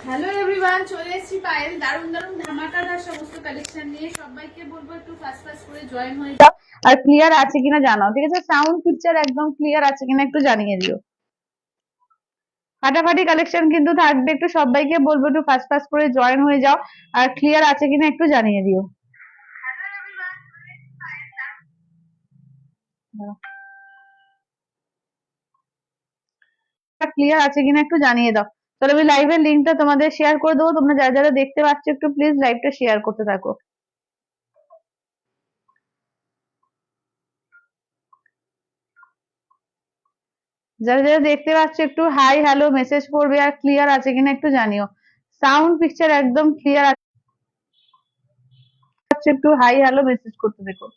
Hello everyone, চলে এসেছি পায়েল দারুন দারুন ধামাকাদার সমস্ত কালেকশন নিয়ে। সবাইকে বলবো একটু ফাস্ট ফাস্ট করে জয়েন হয়ে যাও, আর ক্লিয়ার আছে কিনা জানাও, ঠিক আছে? সাউন্ড পিকচার একদম ক্লিয়ার আছে কিনা একটু জানিয়ে দিও। ফাটাফাটি কালেকশন কিন্তু থাকবে, একটু সবাইকে বলবো একটু ফাস্ট ফাস্ট করে জয়েন হয়ে যাও, আর ক্লিয়ার আছে কিনা একটু জানিয়ে দিও। ক্লিয়ার আছে কিনা একটু জানিয়ে দাও। তাহলে আমি লাইভের লিঙ্কটা তোমাদের শেয়ার করে দেবো, তোমরা যারা যারা দেখতে পাচ্ছ একটু প্লিজ লাইভটা শেয়ার করতে থাকো। যারা যারা দেখতে পাচ্ছ একটু হাই হ্যালো মেসেজ করবে, আর ক্লিয়ার আছে কিনা একটু জানিও। সাউন্ড পিকচার একদম ক্লিয়ার আছে, একটু হাই হ্যালো মেসেজ করতে দেখো।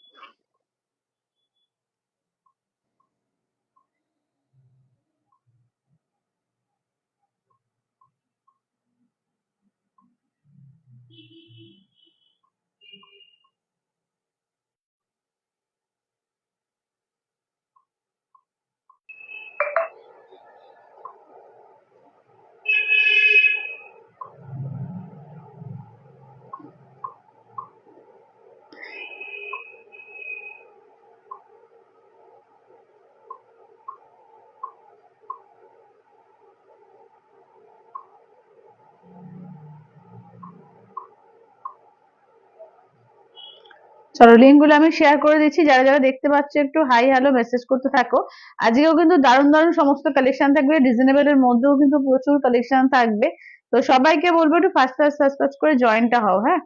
চলো লিঙ্ক গুলো আমি শেয়ার করে দিচ্ছি, যারা যারা দেখতে পাচ্ছ একটু হাই হ্যালো মেসেজ করতে থাকো। আজকেও কিন্তু দারুণ দারুণ সমস্ত কালেকশন থাকবে, রিজনেবল এর মধ্যেও কিন্তু প্রচুর কালেকশন থাকবে। তো সবাইকে বলবো একটু ফাস্ট ফাস্ট ফাস্ট ফাস্ট করে জয়েনটা হও। হ্যাঁ,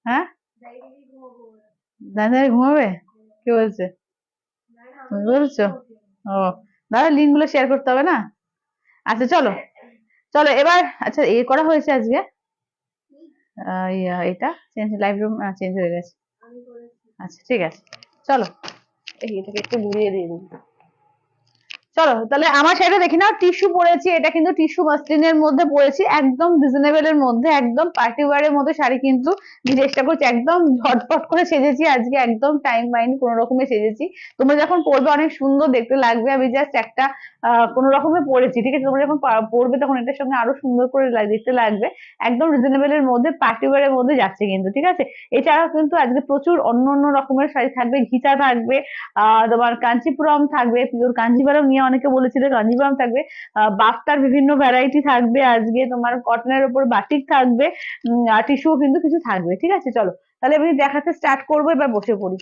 হ্যাঁ দাদা ঘুমাবে, কি বলছে? তুমি বলছো? ও দাদা, লিঙ্ক গুলো শেয়ার করতে হবে না? আচ্ছা চলো চলো এবার, আচ্ছা এ করা হয়েছে আজকে, এটা চেঞ্জ, লাইভ রুম চেঞ্জ হয়ে গেছে। আচ্ছা ঠিক আছে, চলো এটাকে একটু ঘুরিয়ে দিয়ে দিই। চলো তাহলে আমার শাড়িটা দেখি নাও, টিস্যু পরেছি, এটা কিন্তু টিস্যু মাসলিনের মধ্যে পরেছি, একদম রিজনেবল এর মধ্যে, একদম পার্টি ওয়্যারের মধ্যে শাড়ি কিন্তু চেষ্টা করছি, একদম ঝটপট করে সেজেছি আজকে, একদম টাইম মাইন্ড কোনো রকমে সেজেছি। তোমরা যখন পরবে অনেক সুন্দর দেখতে লাগবে, আমি জাস্ট একটা কোনো রকমে পরেছি, ঠিক আছে? তোমরা যখন পরবে তখন এটার সঙ্গে আরো সুন্দর করে দেখতে লাগবে। একদম রিজনেবল এর মধ্যে পার্টি ওয়্যারের মধ্যে যাচ্ছে কিন্তু, ঠিক আছে? এছাড়াও কিন্তু আজকে প্রচুর অন্য অন্য রকমের শাড়ি থাকবে, ঘিচা থাকবে, তোমার কাঞ্চিপুরম থাকবে, পিওর কাঞ্জিভারম নিয়ে অনেকে বলেছিল, কাঞ্জিভারম থাকবে, বাফটার বিভিন্ন ভ্যারাইটি থাকবে, আজকে তোমার কটনের উপর বাটিক থাকবে, আর টিস্যু কিন্তু কিছু থাকবে, ঠিক আছে? চলো তাহলে আমি দেখাতে স্টার্ট করবো, এবার বসে পড়ি।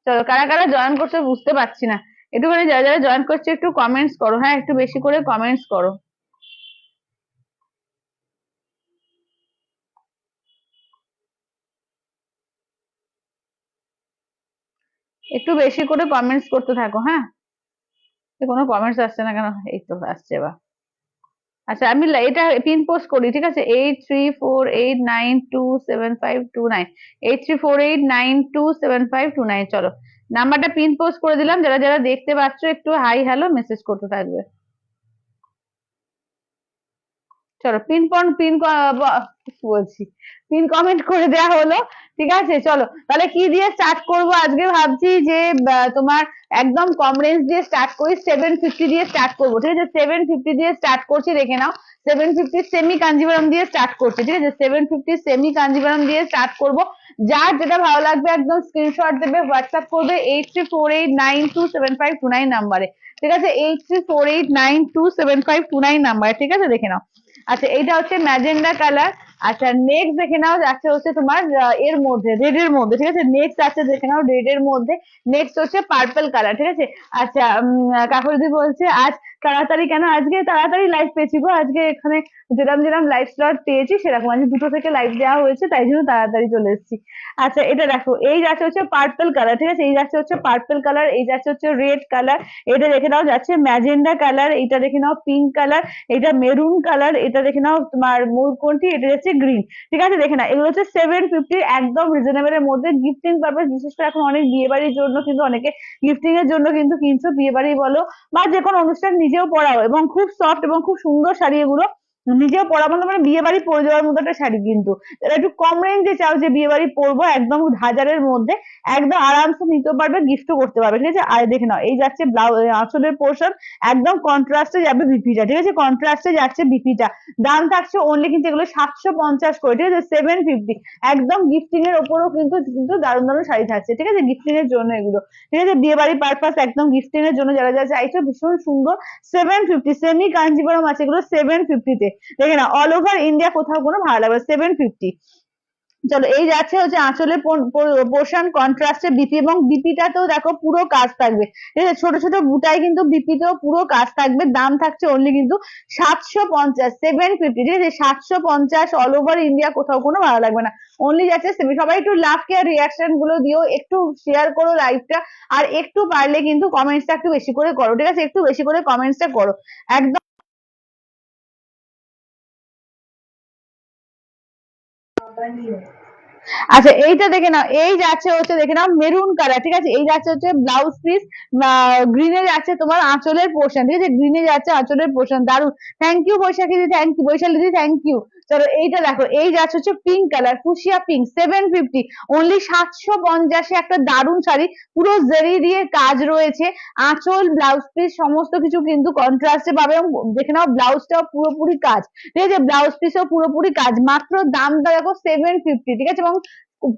চলো কারা কারা জয়েন করছে বুঝতে পারছি না, একটুখানি যারা যারা জয়েন করছে একটু কমেন্টস করো, হ্যাঁ একটু বেশি করে কমেন্টস করো। একটু বেশি করে কমেন্টস করতে থাকো। হ্যাঁ, কোনো কমেন্টস আসছে না কেন? এই তো আসছে এবার। আচ্ছা আমি এটা পিন পোস্ট করি, ঠিক আছে? 8348927529, 8348927529। চলো নাম্বারটা পিন পোস্ট করে দিলাম, যারা যারা দেখতে পাচ্ছ একটু হাই হ্যালো মেসেজ করতে থাকবে। চলো বলছি, পিন কমেন্ট করে দেওয়া হলো, ঠিক আছে? চলো তাহলে কি দিয়ে স্টার্ট করব আজকে, ভাবছি যে তোমার একদম কম রেঞ্জ দিয়ে স্টার্ট করি, 750 দিয়ে স্টার্ট করবো, ঠিক আছে? 750 দিয়ে স্টার্ট করছি, দেখে নাও। 750 সেমি কাঞ্জিভারম দিয়ে স্টার্ট করছি, ঠিক আছে? 750 সেমি কাঞ্জিভারম দিয়ে স্টার্ট করবো। যার যেটা ভালো লাগবে একদম স্ক্রিনশট দেবে, হোয়াটসঅ্যাপ করবে 8348927529 নাম্বারে, ঠিক আছে? 8348927529 নাম্বারে, ঠিক আছে? দেখে নাও। আচ্ছা এইটা হচ্ছে ম্যাজেন্ডা কালার। আচ্ছা নেক্সট দেখে নাও, যাচ্ছে হচ্ছে তোমার এর মধ্যে, রেড এর মধ্যে, ঠিক আছে? নেক্সট আছে দেখে নাও রেড এর মধ্যে, নেক্সট হচ্ছে পার্পল কালার, ঠিক আছে? আচ্ছা কাকুদি বলছে আজ তাড়াতাড়ি কেন? আজকে তাড়াতাড়ি লাইভ পেয়েছি গো, আজকে এখানে যেরকম যেরকম লাইভ স্লট পেয়েছি সেরকম, আজকে 2টো থেকে লাইভ দেওয়া হয়েছে, তাই জন্য তাড়াতাড়ি চলে এসেছি। আচ্ছা এটা দেখো, এই যাচ্ছে হচ্ছে পার্পল কালার, ঠিক আছে? এই যাচ্ছে হচ্ছে পার্পল কালার, এই যাচ্ছে হচ্ছে রেড কালার, এটা দেখে নাও যাচ্ছে ম্যাজেন্ডা কালার, এটা দেখে নাও পিঙ্ক কালার, এটা মেরুন কালার, এটা দেখে নাও তোমার কোনটি, এটা যাচ্ছে গ্রিন, ঠিক আছে দেখে না। এগুলো হচ্ছে 750 একদম রিজনেবল এর মধ্যে, গিফটিং পারপাস, বিশেষ করে এখন অনেক বিয়ে বাড়ির জন্য কিন্তু অনেকে গিফটিং এর জন্য কিন্তু কিনছো, বিয়ে বাড়ি বলো বা যে কোনো অনুষ্ঠান নিজেও পরাও, এবং খুব সফট এবং খুব সুন্দর শাড়ি এগুলো, নিজেও পরা মানে বিয়ে বাড়ি পরে যাওয়ার মতো একটা শাড়ি। কিন্তু যারা একটু কম রেঞ্জে চাও যে বিয়ে বাড়ি পরবো একদম হাজারের মধ্যে, একদম আরামসে নিতে পারবে, গিফটও করতে পারবে, ঠিক আছে। আর দেখে নাও এই যাচ্ছে আঁচলের পোর্শন, একদম কন্ট্রাস্টে যাবে বিপিটা, ঠিক আছে, কন্ট্রাস্টে যাচ্ছে বিপিটা। দাম থাকছে অনলি কিন্তু এগুলো 750 করে, ঠিক আছে, 750, একদম গিফটিং এর ওপরও কিন্তু কিন্তু দারুণ দারুণ শাড়ি থাকছে, ঠিক আছে, গিফটিং এর জন্য এগুলো, ঠিক আছে, বিয়ে বাড়ি পারপাস একদম গিফটিং এর জন্য যারা যারা চাইছো, ভীষণ সুন্দর। 750 সেমি কাঞ্জিবরম আছে এগুলো 750 তে, দেখে না, অল ওভার ইন্ডিয়া কোথাও কোনো ভাড়া লাগবে 750। চলো এই যাচ্ছে হচ্ছে আঁচলের পোর্শন কন্ট্রাস্টে বিপি, এবং বিপিটাতেও দেখো পুরো কাজ থাকবে, ঠিক আছে, ছোট ছোট বুটাই কিন্তু বিপিতেও পুরো কাজ থাকবে। দাম থাকছে অনলি কিন্তু 750, 750, ঠিক আছে, 750 অল ওভার ইন্ডিয়া কোথাও কোনো ভালো লাগবে না, অনলি যাচ্ছে সবাই একটু লাভ কেয়ার রিয়াকশন গুলো দিও, একটু শেয়ার করো লাইভটা, আর একটু পারলে কিন্তু কমেন্টসটা একটু বেশি করে করো, ঠিক আছে, একটু বেশি করে কমেন্টসটা করো একদম। আচ্ছা এইটা দেখে নাও, এই যাচ্ছে হচ্ছে দেখে নাও মেরুন কালার, ঠিক আছে, এই যাচ্ছে হচ্ছে ব্লাউজ পিস, গ্রিনে যাচ্ছে তোমার আঁচলের পোর্শন, ঠিক আছে, গ্রিনে যাচ্ছে আঁচলের পোর্শন, দারুন। থ্যাংক ইউ বৈশাখী দিদি, থ্যাংক ইউ বৈশালী দিদি, থ্যাংক ইউ। চলো এইটা দেখো, এই যাচ্ছে হচ্ছে pink colour, fuchsia pink, 750, only 750 একটা দারুন শাড়ি, পুরো জরি দিয়ে কাজ রয়েছে, আঁচল ব্লাউজ পিস সমস্ত কিছু কিন্তু কন্ট্রাস্টে পাবে, এবং দেখে নাও ব্লাউজটাও পুরোপুরি কাজ, ঠিক আছে, ব্লাউজ পিসও পুরোপুরি কাজ, মাত্র দামটা দেখো 750, ঠিক আছে, এবং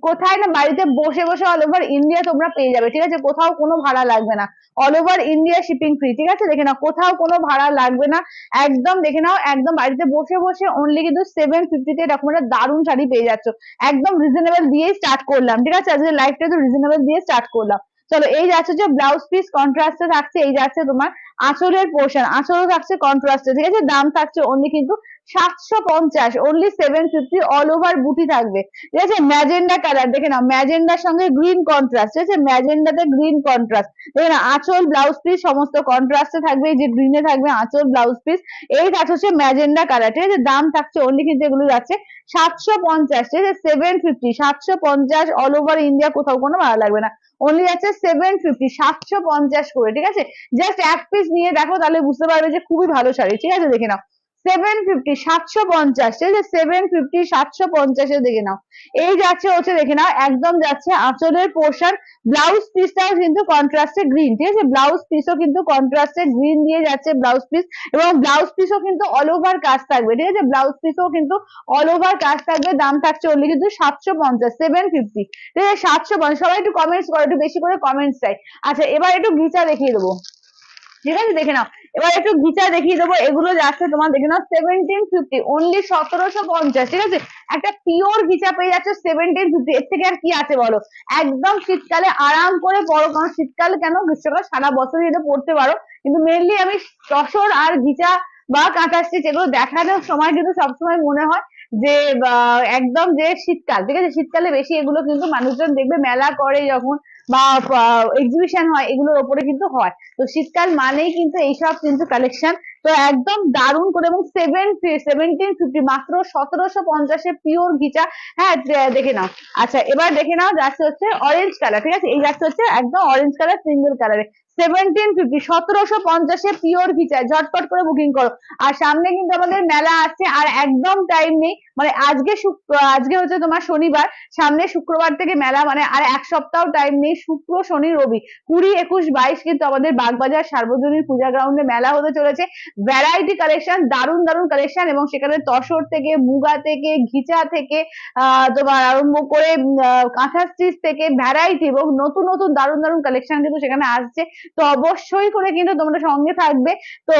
কোথায় না বাড়িতে বসে বসে অল ওভার ইন্ডিয়া তোমরা পেয়ে যাবে, ঠিক আছে, কোথাও কোনো ভাড়া লাগবে না, all over India shipping free, ঠিক আছে, দেখে নাও কোথাও কোনো ভাড়া লাগবে না, একদম দেখে নাও, একদম বাড়িতে বসে বসে অনলি কিন্তু 750 তে এরকম একটা দারুণ শাড়ি পেয়ে যাচ্ছ, একদম রিজনেবল দিয়ে স্টার্ট করলাম, ঠিক আছে, আজকে লাইফটা তো রিজনেবল দিয়ে স্টার্ট করলাম। চলো এই যাচ্ছে যে ব্লাউজ পিস কন্ট্রাস্টে থাকছে, এই যাচ্ছে তোমার আঁচলের পোর্শন, আঁচলও থাকছে কন্ট্রাস্টে, ঠিক আছে, দাম থাকছে অনলি কিন্তু 750, অনলি 750, অল ওভার বুটি থাকবে, ঠিক আছে, ম্যাজেন্ডা কালার, দেখে নাও ম্যাজেন্ডার সঙ্গে গ্রিন কন্ট্রাস্ট, ঠিক আছে, ম্যাজেন্ডাতে গ্রিন কন্ট্রাস্ট, দেখে না, আঁচল ব্লাউজ পিস সমস্ত কন্ট্রাস্টে থাকবে, এই যে গ্রিনে থাকবে আঁচল ব্লাউজ পিস, এই থাকছে হচ্ছে ম্যাজেন্ডা কালার, ঠিক আছে, দাম থাকছে অনলি কিন্তু এগুলো যাচ্ছে 750, ঠিক আছে, 750, 750 অল ওভার ইন্ডিয়া কোথাও কোনো ভালো লাগবে না, অনলি আছে 750, 750 করে, ঠিক আছে, জাস্ট এক পিস নিয়ে দেখো তাহলে বুঝতে পারবে যে খুবই ভালো শাড়ি, ঠিক আছে, দেখে নাও 750, 750, ঠিক আছে, 750, 750 দেখে নাও। এই যাচ্ছে হচ্ছে দেখে নাও, একদম যাচ্ছে আঁচলের পোর্শন, ব্লাউজ পিসটাও কিন্তু কন্ট্রাস্টে গ্রিন, ঠিক আছে, ব্লাউজ পিসও কিন্তু কন্ট্রাস্টে গ্রিন দিয়ে যাচ্ছে ব্লাউজ পিস, এবং ব্লাউজ পিসও কিন্তু অল ওভার কাজ থাকবে, ঠিক আছে, ব্লাউজ পিসও কিন্তু অল ওভার কাজ থাকবে, দাম থাকছে অনলি কিন্তু 750, 750, ঠিক আছে, 750। সবাই একটু কমেন্টস করো, একটু বেশি করে কমেন্টস চাই। আচ্ছা এবার একটু ঘিচা দেখিয়ে দেবো, ঠিক আছে, দেখে নাও এবার একটু ঘিচা দেখিয়ে দেবো, এগুলো যাচ্ছে তোমার দেখে নাও 1750, অনলি 1750, ঠিক আছে, একটা পিওর ঘিচা পেয়ে যাচ্ছে 1750, এর থেকে আর কি আছে বলো, একদম শীতকালে আরাম করে পরো, কারণ শীতকাল কেন গ্রীষ্মকাল সারা বছরই এটা পড়তে পারো, কিন্তু মেনলি আমি তসর আর ঘিচা বা কাঁথা স্টিচ এগুলো দেখানোর সময় কিন্তু সবসময় মনে হয় যে একদম যে শীতকাল, ঠিক আছে, শীতকালে বেশি এগুলো কিন্তু মানুষজন দেখবে মেলা করে যখন বা এক্সিবিশন হয় এগুলোর ওপরে কিন্তু হয়, তো শীতকাল মানেই কিন্তু এইসব কিন্তু কালেকশন, তো একদম দারুণ করে, এবং 1750, মাত্র 1750 পিওর ঘিচা, হ্যাঁ দেখে নাও। আচ্ছা এবার দেখে নাও যাচ্ছে হচ্ছে অরেঞ্জ কালার, ঠিক আছে, এই যাচ্ছে হচ্ছে একদম অরেঞ্জ কালার সিঙ্গেল কালারে, 1750, 1750 পিওর ঘিচা, ঝটপট করে বুকিং করো। আর সামনে কিন্তু আমাদের মেলা আছে, আর একদম টাইম নেই, মানে আজকে হচ্ছে তোমার শনিবার, সামনে শুক্রবার থেকে মেলা, মানে আর এক সপ্তাহ টাইম নেই, শুক্র শনি রবি 20, 21, 22 কিন্তু আমাদের বাগবাজার সার্বজনীন পূজা গ্রাউন্ডে মেলা হতে চলেছে, ভ্যারাইটি কালেকশন, দারুণ দারুণ কালেকশন, এবং সেখানে তসর থেকে, মুগা থেকে, ঘিচা থেকে তোমার আরম্ভ করে কাঁথা স্টিচ থেকে ভ্যারাইটি, এবং নতুন নতুন দারুণ দারুণ কালেকশন কিন্তু সেখানে আসছে, তো অবশ্যই করে কিন্তু তোমরা সঙ্গে থাকবে, তো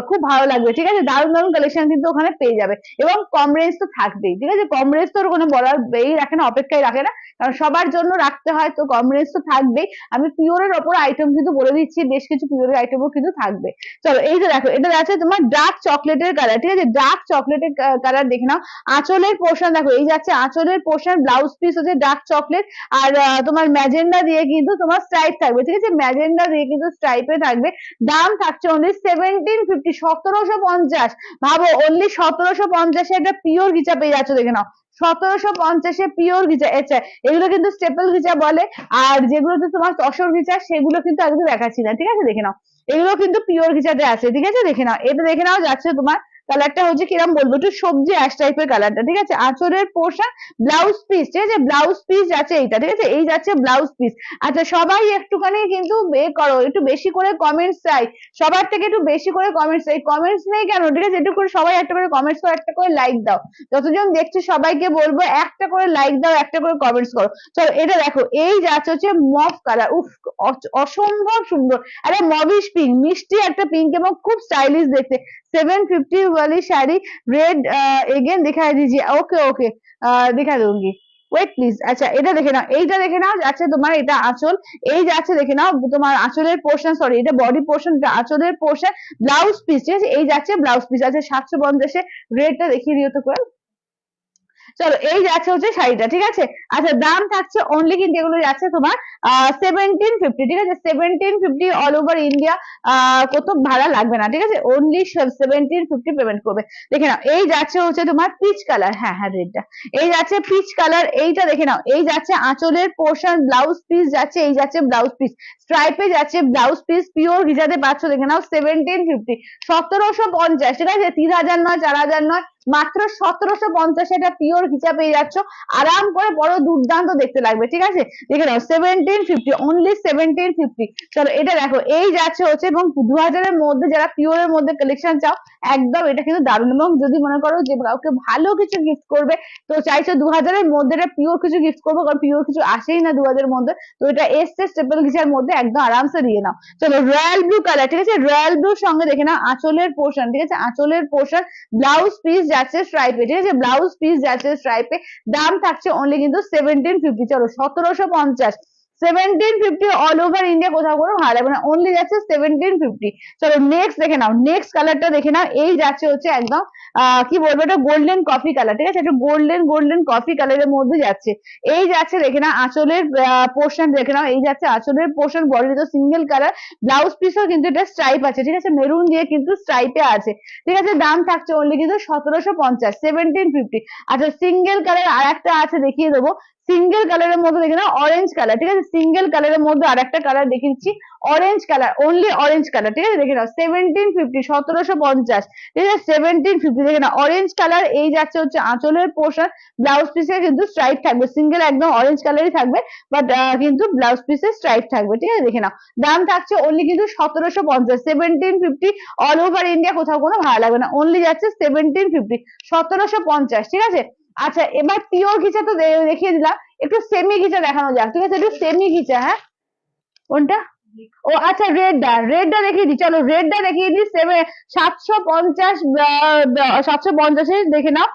খুব ভালো লাগবে, ঠিক আছে, দারুণ দারুণ কালেকশন কিন্তু ওখানে পেয়ে যাবে, এবং কম রেঞ্জ তো থাকবেই, ঠিক আছে, কম রেঞ্জ তো কোনো বলার এই রাখে না, অপেক্ষায় রাখে না, কারণ সবার জন্য রাখতে হয়, তো কম রেঞ্জ তো তো থাকবেই, আমি পিওরের ওপর আইটেম কিন্তু বলে দিচ্ছি, বেশ কিছু পিওরের আইটেমও কিন্তু থাকবে। চলো এই যে দেখো, এটা আছে তোমার ডার্ক চকলেটের কালার, ঠিক আছে, ডার্ক চকলেটের কালার দেখে নাও। আঁচলের পোর্শন দেখো, এই যাচ্ছে আঁচলের পোর্শন, ব্লাউজ পিস হচ্ছে ডার্ক চকলেট, আর তোমার ম্যাজেন্ডা দিয়ে কিন্তু তোমার স্ট্রাইপ থাকবে, ঠিক আছে, ম্যাজেন্ডা দিয়ে কিন্তু স্ট্রাইপে থাকবে। দাম থাকছে অনলি 1750, 1750। ভাবো অনলি 1750 একটা পিওর গিচা পেয়ে যাচ্ছ, দেখে নাও 1750 পিওর গিচা। আচ্ছা, এগুলো কিন্তু স্টেপল গিচা বলে, আর যেগুলোতে তোমার তসর গিচা সেগুলো কিন্তু আজকে দেখাচ্ছি না, ঠিক আছে, দেখে নাও এগুলো কিন্তু পিওর গিচাতে আছে, ঠিক আছে, দেখে নাও এটা দেখে নাও। যাচ্ছে তোমার কালারটা হচ্ছে কিরম বলবো, একটু সবজি অ্যাশ টাইপের কালারটা, ঠিক আছে, আঁচলের পোর্শন, ব্লাউজ পিস, ঠিক আছে, ব্লাউজ পিস যাচ্ছে এইটা, ঠিক আছে, এই যাচ্ছে ব্লাউজ পিস। আচ্ছা সবাই একটুখানি কিন্তু করো, একটু বেশি করে কমেন্টস চাই, সবার থেকে একটু বেশি করে কমেন্টস চাই, কমেন্টস নেই কেন, ঠিক আছে, একটু করে সবাই একটা করে কমেন্টস করো, একটা করে লাইক দাও, যতজন দেখছো সবাইকে বলবো একটা করে লাইক দাও, একটা করে কমেন্টস করো। চলো এটা দেখো, এই যাচ্ছে হচ্ছে মফ কালার, উফ অসম্ভব সুন্দর, আরে মবিশ পিঙ্ক, মিষ্টি একটা পিঙ্ক এবং খুব স্টাইলিশ দেখতে। 750 वाली শাড়ি, রেড এগেন दिखाई दीजिए, ওকে ওকে दिखा दूंगी, ওয়েট প্লিজ। আচ্ছা এটা দেখে নাও, এইটা দেখে নাও, যাচ্ছে তোমার এটা আঁচল, এই যাচ্ছে দেখে নাও তোমার আঁচলের পোর্শন, সরি এটা বডি পোর্শন, এটা আঁচলের পোর্শন, ব্লাউজ পিস, ঠিক আছে, এই যাচ্ছে ব্লাউজ পিস। আচ্ছা 750 রেডটা দেখিয়ে দিও তো করে। চলো এই যাচ্ছে হচ্ছে শাড়িটা, ঠিক আছে। আচ্ছা দাম থাকছে অনলি কিন্তু এগুলো যাচ্ছে তোমার 1750, ঠিক আছে, 1750 অল ওভার ইন্ডিয়া, কোথাও ভাড়া লাগবে না, ঠিক আছে, অনলি 1750 পেমেন্ট করবে। দেখে নাও এই যাচ্ছে হচ্ছে তোমার পিচ কালার, হ্যাঁ হ্যাঁ রেডটা, এই যাচ্ছে পিচ কালার, এইটা দেখে নাও, এই যাচ্ছে আঁচলের পোর্শন, ব্লাউজ পিস যাচ্ছে, এই যাচ্ছে ব্লাউজ পিস, স্ট্রাইপে যাচ্ছে ব্লাউজ পিস, পিওর ভিজাতে পাচ্ছ, দেখে নাও 1750, 1750, ঠিক আছে, 3000 নয়, 4000 নয়, মাত্র 1750 এটা পিওর ঘিচা পেয়ে যাচ্ছ, আরাম করে বড় দুর্দান্ত দেখতে লাগবে, ঠিক আছে, দেখে নাও 1750, অনলি 1750। চলো এটা দেখো, এই যাচ্ছে হচ্ছে, এবং 2000 এর মধ্যে যারা পিওরের মধ্যে কালেকশন চাও একদম এটা কিন্তু দারুণ, এবং যদি মনে করো যে কাউকে ভালো কিছু গিফট করবে তো চাইছো 2000 এর মধ্যে এটা পিওর কিছু গিফট করবো, কারণ পিওর কিছু আসেই না 2000 এর মধ্যে, তো এটা এসছে স্টেপল ঘিচার মধ্যে, একদম আরামসে দিয়ে নাও। চলো রয়্যাল ব্লু কালার, ঠিক আছে, রয়্যাল ব্লুর সঙ্গে দেখে নাও আঁচলের পোর্শন, ঠিক আছে, আঁচলের পোর্শন, ব্লাউজ পিস যাচ্ছে স্ট্রাইপে, ঠিক আছে, ব্লাউজ পিস যাচ্ছে স্ট্রাইপে। দাম থাকছে অনলি কিন্তু 1750। চলো 1750, 1750 অল ওভার ইন্ডিয়া, কোথাও কোনো ভাড়া লাগবে না, অনলি যাচ্ছে 1750। চলো নেক্সট দেখে নাও, নেক্সট কালারটা দেখে নাও, এই যাচ্ছে হচ্ছে একদম কি বলবো, এটা গোল্ডেন কফি কালার, ঠিক আছে, এটা গোল্ডেন কফি কালারের মধ্যে যাচ্ছে, এই যাচ্ছে দেখে নাও আঁচলের পোর্শন, দেখে নাও এই যাচ্ছে আঁচলের পোর্শন, বডি তো সিঙ্গেল কালার, ব্লাউজ পিসও কিন্তু এটা স্ট্রাইপ আছে, ঠিক আছে, মেরুন দিয়ে কিন্তু স্ট্রাইপে আছে, ঠিক আছে, দাম থাকছে অনলি কিন্তু 1750, 1750। আচ্ছা সিঙ্গেল কালার আর একটা আছে, দেখিয়ে দেবো, সিঙ্গেল কালারের মধ্যে দেখে নাও অরেঞ্জ কালার, ঠিক আছে, সিঙ্গেল কালারের মধ্যে আর একটা কালার দেখিয়ে দিচ্ছি, orange colour, only orange colour, ঠিক আছে, দেখে নাও 1750, 1750, ঠিক আছে, 1750 দেখে নাও অরেঞ্জ কালার, এই যাচ্ছে হচ্ছে আঁচলের পোর্শন, ব্লাউজ পিসে কিন্তু স্ট্রাইপ থাকবে, সিঙ্গেল একদম অরেঞ্জ কালারই থাকবে, বাট কিন্তু ব্লাউজ পিসে স্ট্রাইপ থাকবে, ঠিক আছে, দেখে নাও দাম থাকছে অনলি কিন্তু 1750, 1750 অল ওভার ইন্ডিয়া, কোথাও কোনো ভাড়া লাগবে না, অনলি যাচ্ছে 1750, 1750, ঠিক আছে। আচ্ছা এবার পিওর ঘিচা তো দেখিয়ে দিলাম, একটু সেমি ঘিচা দেখানো যাক, ঠিক আছে, একটু সেমি ঘিচা, হ্যাঁ কোনটা, ও আচ্ছা রেডটা দেখিয়ে দিই, চলো রেডটা দেখিয়ে দিই, 750, 750 দেখে নাও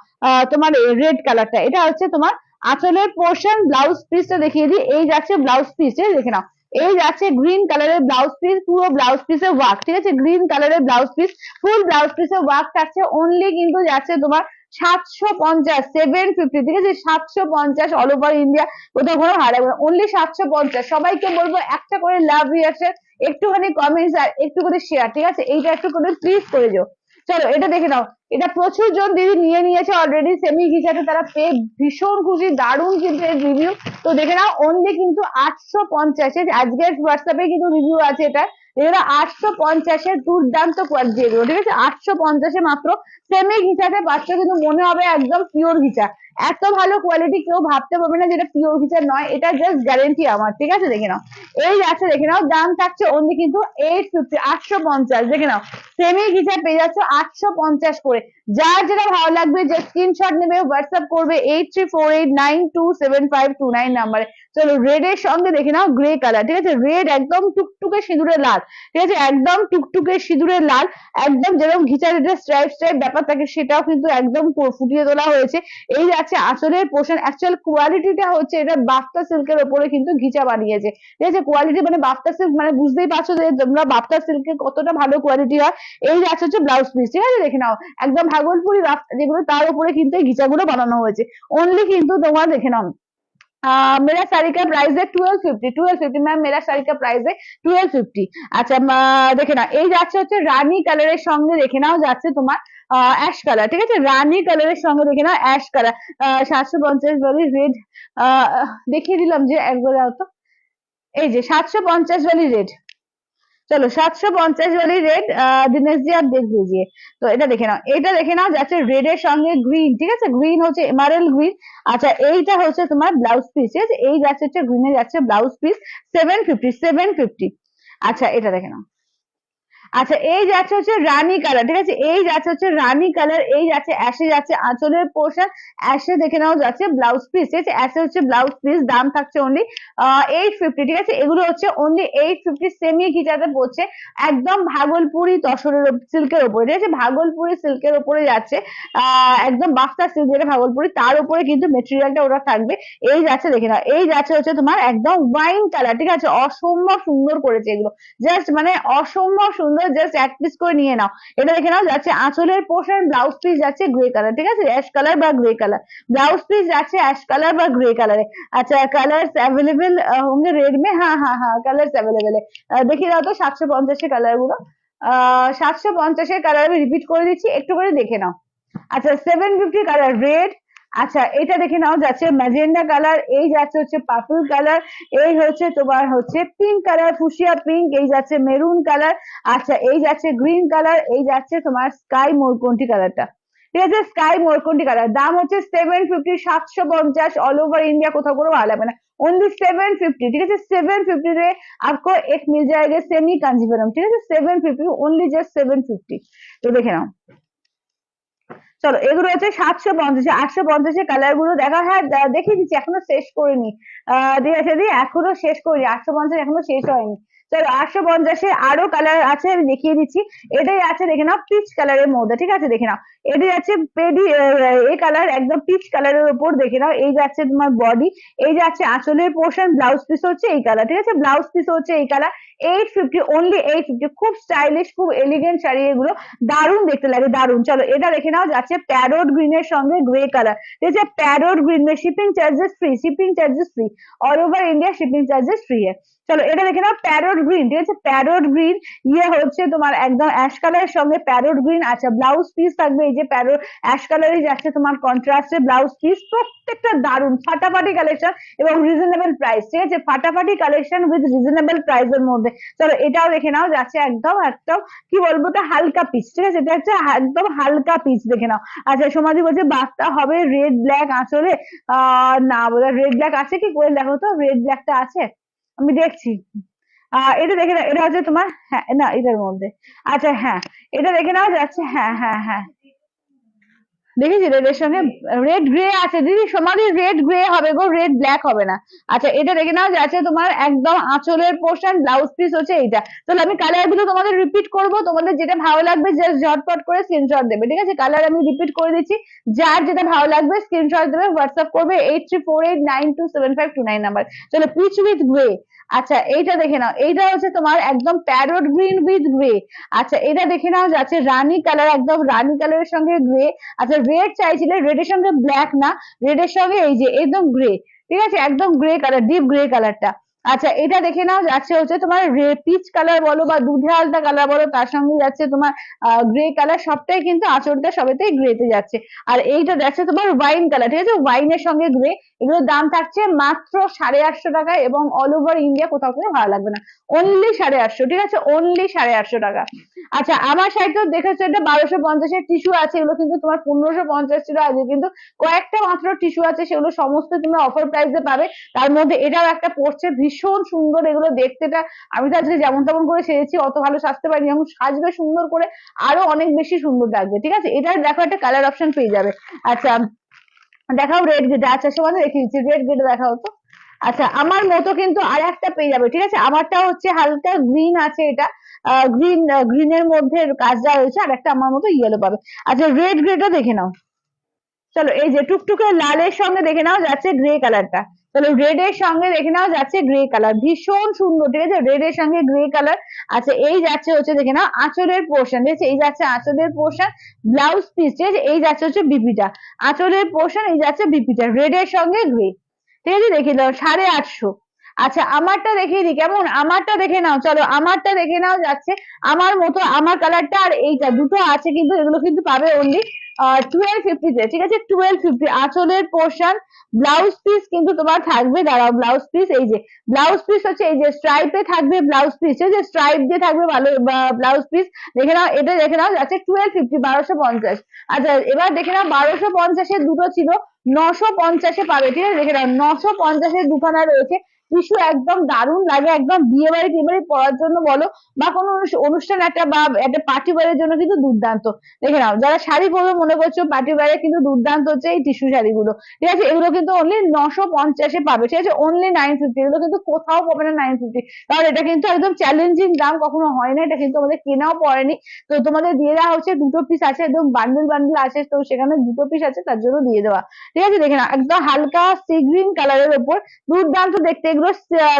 তোমার রেড কালারটা, এটা হচ্ছে তোমার আঁচলের পোর্শন, ব্লাউজ পিসটা দেখিয়ে দিই, এই যাচ্ছে ব্লাউজ পিস, দেখে নাও এই যাচ্ছে গ্রিন কালারের ব্লাউজ পিস, পুরো ব্লাউজ পিসের ওয়ার্ক, ঠিক আছে, গ্রিন কালারের ব্লাউজ পিস, ফুল ব্লাউজ পিসের ওয়ার্ক থাকছে, অনলি কিন্তু যাচ্ছে তোমার 750, 750, ঠিক আছে, 750 অল ওভার ইন্ডিয়া, কোথাও কোনো হার লাগবে না, অনলি 750। সবাইকে বলবো একটা করে লাভ রিয়াকশন, একটুখানি কমেন্টস আর একটু করে শেয়ার, ঠিক আছে, এইটা একটু করে প্লিজ করে দিও। চলো এটা দেখে নাও, এটা প্রচুর জন দিদি নিয়ে নিয়েছে অলরেডি, সেমি ঘিচাতে তারা পেয়ে ভীষণ খুশি, দারুণ কিন্তু এর রিভিউ, তো দেখে নাও অনলি কিন্তু 850, আজকের হোয়াটসঅ্যাপে কিন্তু রিভিউ আছে এটা, এরা 850 দুর্দান্ত কোয়ালিটি এগুলো, ঠিক আছে, 850 মাত্র সেমি ঘিচাতে পারছো, কিন্তু মনে হবে একদম পিওর ঘিচা, এত ভালো কোয়ালিটি কেউ ভাবতে পারবে না যেটা পিওর ঘিচা নয়, এটা জাস্ট গ্যারেন্টি আমার, ঠিক আছে, দেখে নাও এই আছে, দেখে নাও দাম থাকছে অনলি কিন্তু 850, 850, দেখে নাও সেমি ঘিচা পেয়ে যাচ্ছ 850 করে। যার যেটা ভালো লাগবে যে স্ক্রিনশট নেবে, হোয়াটসঅ্যাপ করবে 8348927529 নাম্বারে। চলো রেড এর সঙ্গে দেখে নাও গ্রে কালার, ঠিক আছে, রেড একদম টুকটুকে সিঁদুরে লাল, ঠিক আছে, একদম টুকটুকে সিঁদুরে লাল, একদম যেরকম ঘিচা স্ট্রাইপ ব্যাপার থাকে সেটাও কিন্তু একদম ফুটিয়ে তোলা হয়েছে, এই যাচ্ছে আঁচলের পোর্শন, অ্যাকচুয়াল কোয়ালিটিটা হচ্ছে এটা বাফতা সিল্কের ওপরে কিন্তু ঘিচা বানিয়েছে, ঠিক আছে। কোয়ালিটি মানে বাফতা সিল্ক মানে বুঝতেই পারছো যে তোমরা বাফতা সিল্কের কতটা ভালো কোয়ালিটি হয়। এই যাচ্ছে হচ্ছে ব্লাউজ পিস, ঠিক আছে, দেখে নাও একদম ভাগলপুরি যেগুলো তার উপরে কিন্তু এই ঘিচাগুলো বানানো হয়েছে। অনলি কিন্তু তোমার দেখে নাও मेरा साड़ी का प्राइस है 1250 मैम, मेरा साड़ी का प्राइस है 1250। আচ্ছা দেখে নাও এই যাচ্ছে হচ্ছে রানী কালারের সঙ্গে, দেখে নাও যাচ্ছে তোমার অ্যাশ কালার, ঠিক আছে, রানী কালারের সঙ্গে দেখে নাও অ্যাশ কালার 750 বলি রেড, দেখিয়ে দিলাম যে একবার দাও তো, এই যে 750 वाली रेड, चलो 750 वाली रेड दिनेश जी आप देख लीजिए। तो এটা দেখে নাও, এটা দেখে নাও যাচ্ছে রেড এর সঙ্গে গ্রিন, ঠিক আছে, গ্রিন হচ্ছে এমারেল গ্রিন। আচ্ছা এইটা হচ্ছে তোমার ব্লাউজ পিস, ঠিক আছে, এই যাচ্ছে হচ্ছে গ্রিনে যাচ্ছে ব্লাউজ পিস 750। আচ্ছা এটা দেখে নাও। আচ্ছা এই যাচ্ছে হচ্ছে রানী কালার, ঠিক আছে, এই যাচ্ছে হচ্ছে রানী কালার, এই যাচ্ছে অ্যাশে যাচ্ছে আঁচলের পোর্শন, অ্যাশে দেখে নাও যাচ্ছে ব্লাউজ পিস, ঠিক আছে, অ্যাশে হচ্ছে ব্লাউজ পিস, দাম থাকছে অনলি 850, ঠিক আছে, এগুলো হচ্ছে অনলি 850 সেমি ঘিচাতে পড়ছে একদম ভাগলপুরি তসরের সিল্কের ওপরে, ঠিক আছে, ভাগলপুরি সিল্কের ওপরে যাচ্ছে একদম বাফতা সিল্ক যেটা ভাগলপুরি তার উপরে কিন্তু মেটেরিয়ালটা ওটা থাকবে। এই যাচ্ছে দেখে নাও, এই যাচ্ছে হচ্ছে তোমার একদম ওয়াইন কালার, ঠিক আছে, অসম্ভব সুন্দর করেছে এগুলো, জাস্ট মানে অসম্ভব সুন্দর, জাস্ট এক পিস করে নিয়ে নাও। এটা দেখে নাও যাচ্ছে আঁচলের পোর্শন, ব্লাউজ পিস যাচ্ছে গ্রে কালার, ঠিক আছে, অ্যাশ কালার বা গ্রে কালার, ব্লাউজ পিস যাচ্ছে অ্যাশ কালার বা গ্रे কালারে। अच्छा कलर्स अवेलेबल होंगे रेड में, हाँ हाँ हाँ कलर्स अवेलेबल है। দেখিয়ে দাও তো 750 কালার গুলো, 750 কালার আমি রিপিট করে দিচ্ছি একটু করে দেখে নাও। আচ্ছা 750 কালার রেড, আচ্ছা এটা দেখে নাও যাচ্ছে ম্যাজেন্ডা কালার, এই যাচ্ছে হচ্ছে পার্পল কালার, এই হচ্ছে তোমার হচ্ছে পিঙ্ক কালার, ফুশিয়া পিঙ্ক, এই যাচ্ছে মেরুন কালার, আচ্ছা এই যাচ্ছে গ্রিন কালার, এই যাচ্ছে তোমার স্কাই মোরকন্টি কালারটা, ঠিক আছে, স্কাই मोरकुंडी कलर, दाम হচ্ছে 750, 750 ऑल ओवर इंडिया কোথাও কোনো ভালো হবে না, ओनली 750, ठीक है, 750 রে आपको एक मिल जाएगा सेमी कांजीवरम, ठीक है, 750 ओनली जस्ट 750। তো দেখে নাও, চলো এগুলো হচ্ছে 750, 850 কালার গুলো দেখা, হ্যাঁ দেখিয়ে দিচ্ছি, এখনো শেষ করিনি, ঠিক আছে দি, এখনো শেষ করিনি, 850 এখনো শেষ হয়নি। চলো 850 আরো কালার আছে আমি দেখিয়ে দিচ্ছি, এটাই আছে দেখে নাও পিচ কালারের মধ্যে, ঠিক আছে, দেখে নাও এটাই আছে পেডি এই কালার একদম পিচ কালারের উপর, দেখে নাও এই যাচ্ছে তোমার বডি, এই যাচ্ছে আঁচলের পোর্শন, ব্লাউজ পিস হচ্ছে এই কালার, ঠিক আছে, ব্লাউজ পিস হচ্ছে এই কালার 850, ओनली 850, খুব স্টাইলিশ খুব এলিগেন্ট শাড়ি এগুলো, দারুণ দেখতে লাগে দারুণ। চলো এটা দেখে নাও যাচ্ছে প্যারোট গ্রিনের সঙ্গে গ্রে কালার, ঠিক আছে, প্যারোট গ্রিন में shipping charges free, shipping charges free, all over India shipping charges free है। চলো এটা দেখে নাও প্যারোট গ্রিন, ঠিক আছে, প্যারোট গ্রিন ইয়ে হচ্ছে তোমার একদম অ্যাশ কালারের সঙ্গে প্যারোট গ্রিন। আচ্ছা ব্লাউজ পিস থাকবে এই যে প্যারোট অ্যাশ কালারই যাচ্ছে তোমার কন্ট্রাস্টে ব্লাউজ পিস, প্রত্যেকটা দারুণ ফাটাফাটি কালেকশন এবং রিজনেবল প্রাইস, ঠিক আছে, ফাটাফাটি কালেকশন উইথ রিজনেবল প্রাইসের মধ্যে। চলো এটাও দেখে নাও যাচ্ছে একদম একদম কি বলবো এটা হালকা পিচ, ঠিক আছে, এটা হচ্ছে একদম হালকা পিচ দেখে নাও। আচ্ছা সমাধি বলছে বাফতা হবে রেড ব্ল্যাক আঁচলে, না বোধ রেড ব্ল্যাক আছে কি করে দেখো তো, রেড ব্ল্যাকটা আছে আমি দেখছি, এটা দেখে নাও, এটা হচ্ছে তোমার হ্যাঁ না এটার মধ্যে, আচ্ছা হ্যাঁ এটা দেখে নাও যাচ্ছে, হ্যাঁ হ্যাঁ হ্যাঁ দেখেছি রেডের সঙ্গে রেড গ্রে আছে দিদি, সমাধি রেড গ্রে হবে গো, রেড ব্ল্যাক হবে না। আচ্ছা এটা দেখে নাও যাচ্ছে তোমার একদম আঁচলের পোর্শন, ব্লাউজ পিস হচ্ছে এইটা। তাহলে আমি কালার গুলো তোমাদের রিপিট করবো, তোমাদের যেটা ভালো লাগবে জাস্ট ঝটপট করে স্ক্রিনশট দেবে, ঠিক আছে, কালার আমি রিপিট করে দিচ্ছি, যার যেটা ভালো লাগবে স্ক্রিনশট দেবে, হোয়াটসঅ্যাপ করবে 8348927529 নাম্বার। চলো পিচ উইথ গ্রে, আচ্ছা এইটা দেখে নাও, এইটা হচ্ছে তোমার একদম প্যারোট গ্রিন উইথ গ্রে। আচ্ছা এটা দেখে নাও যাচ্ছে রানী কালার, একদম রানী কালারের সঙ্গে গ্রে। আচ্ছা রেড চাইছিলে, রেডের সঙ্গে ব্ল্যাক না, রেডের সঙ্গে এই যে একদম গ্রে, ঠিক আছে, একদম গ্রে কালার, ডিপ গ্রে কালারটা। আচ্ছা এটা দেখে নাও যাচ্ছে হচ্ছে তোমার পিচ কালার বলো বা দুধে আলতা কালার বলো, তার সঙ্গে যাচ্ছে তোমার গ্রে কালার, সবটাই কিন্তু আঁচলটা সবেতেই গ্রেতে যাচ্ছে। আর এইটা যাচ্ছে তোমার ওয়াইন কালার, ঠিক আছে, ওয়াইনের সঙ্গে গ্রে, এগুলোর দাম থাকছে মাত্র 850 টাকা এবং অল ওভার ইন্ডিয়া কোথাও কোনো ভালো লাগবে না, অনলি 850, ঠিক আছে, অনলি 850 টাকা। আচ্ছা আমার সাইডে দেখেছো এটা 1250 টিস্যু আছে, এগুলো কিন্তু তোমার 1550 ছিল, আজকে কিন্তু কয়েকটা মাত্র টিস্যু আছে, সেগুলো সমস্ত তুমি অফার প্রাইসে পাবে। তার মধ্যে এটাও একটা পড়ছে ভীষণ সুন্দর, এগুলো দেখতেটা আমি তো আজকে যেমন তেমন করে সেরেছি, অত ভালো সাজতে পারিনি, যখন সাজবে সুন্দর করে আরো অনেক বেশি সুন্দর লাগবে, ঠিক আছে, এটার দেখো একটা কালার অপশন পেয়ে যাবে। আচ্ছা দেখাও রেড গেটে, আচ্ছা সমানে রেখে দিচ্ছি, রেড গেটে দেখাও তো। আচ্ছা আমার মতো কিন্তু আর একটা পেয়ে যাবে, ঠিক আছে, আমারটা হচ্ছে হালকা গ্রিন আছে, এটা গ্রিনের মধ্যে কাজটা রয়েছে, আর একটা আমার মতো ইয়েলো পাবে। আচ্ছা রেড গ্রেটা দেখে নাও, চলো এই যে টুকটুকে লালের সঙ্গে দেখে নাও যাচ্ছে গ্রে কালারটা, চলো রেড এর সঙ্গে দেখে নাও যাচ্ছে গ্রে কালার, ভীষণ সুন্দর, ঠিক আছে, রেড এর সঙ্গে গ্রে কালার। আচ্ছা এই যাচ্ছে হচ্ছে দেখে নাও আঁচলের পোর্শন, ঠিক আছে, এই যাচ্ছে আঁচলের পোর্শন, ব্লাউজ পিস, ঠিক আছে, এই যাচ্ছে হচ্ছে বিপিটা, আঁচলের পোর্শন, এই যাচ্ছে বিপিটা, রেড এর সঙ্গে গ্রে, ঠিক আছে, দেখিয়ে দাও 850। আচ্ছা আমারটা দেখিয়ে দিই কেমন, আমারটা দেখে নাও, চলো আমারটা দেখে নাও যাচ্ছে আমার মতো, আমার কালারটা আর এইটা দুটো আছে কিন্তু, এগুলো কিন্তু পাবে অনলি 1250 তে, ঠিক আছে, 1250। আঁচলের পোর্শন, ব্লাউজ পিস কিন্তু তোমার থাকবে, দাঁড়াও ব্লাউজ পিস, এই যে ব্লাউজ পিস হচ্ছে এই যে স্ট্রাইপে থাকবে ব্লাউজ পিস, এই যে স্ট্রাইপ দিয়ে থাকবে ভালো ব্লাউজ পিস, দেখে নাও এটা দেখে নাও যাচ্ছে 1250, 1250। আচ্ছা এবার দেখে নাও 1250-এর দুটো ছিল, 950-এ পাবে, ঠিক আছে, দেখে নাও 950-এর দুখানা রয়েছে। টিস্যু একদম দারুণ লাগে, একদম বিয়ে বাড়ি টিয়ে বাড়ি পরার জন্য বলো, বা কোনো অনুষ্ঠান একটা বা একটা পার্টি ওয়্যারের জন্য কিন্তু দুর্দান্ত। দেখে নাও যারা শাড়ি পরবে মনে করছো পার্টি ওয়্যারে, কিন্তু দুর্দান্ত হচ্ছে এই টিস্যু শাড়িগুলো, ঠিক আছে, এগুলো কিন্তু অনলি 950-এ পাবে, ঠিক আছে, অনলি 950, এগুলো কিন্তু কোথাও পাবে না 950, কারণ এটা কিন্তু একদম চ্যালেঞ্জিং দাম, কখনো হয় না, এটা কিন্তু আমাদের কেনাও পড়েনি, তো তোমাদের দিয়ে দেওয়া হচ্ছে, দুটো পিস আছে, একদম বান্ডেল বান্ডেল আছে, তো সেখানে দুটো পিস আছে তার জন্য দিয়ে দেওয়া, ঠিক আছে, দেখে নাও একদম হালকা সি গ্রিন কালারের উপর দুর্দান্ত দেখতে, এগুলো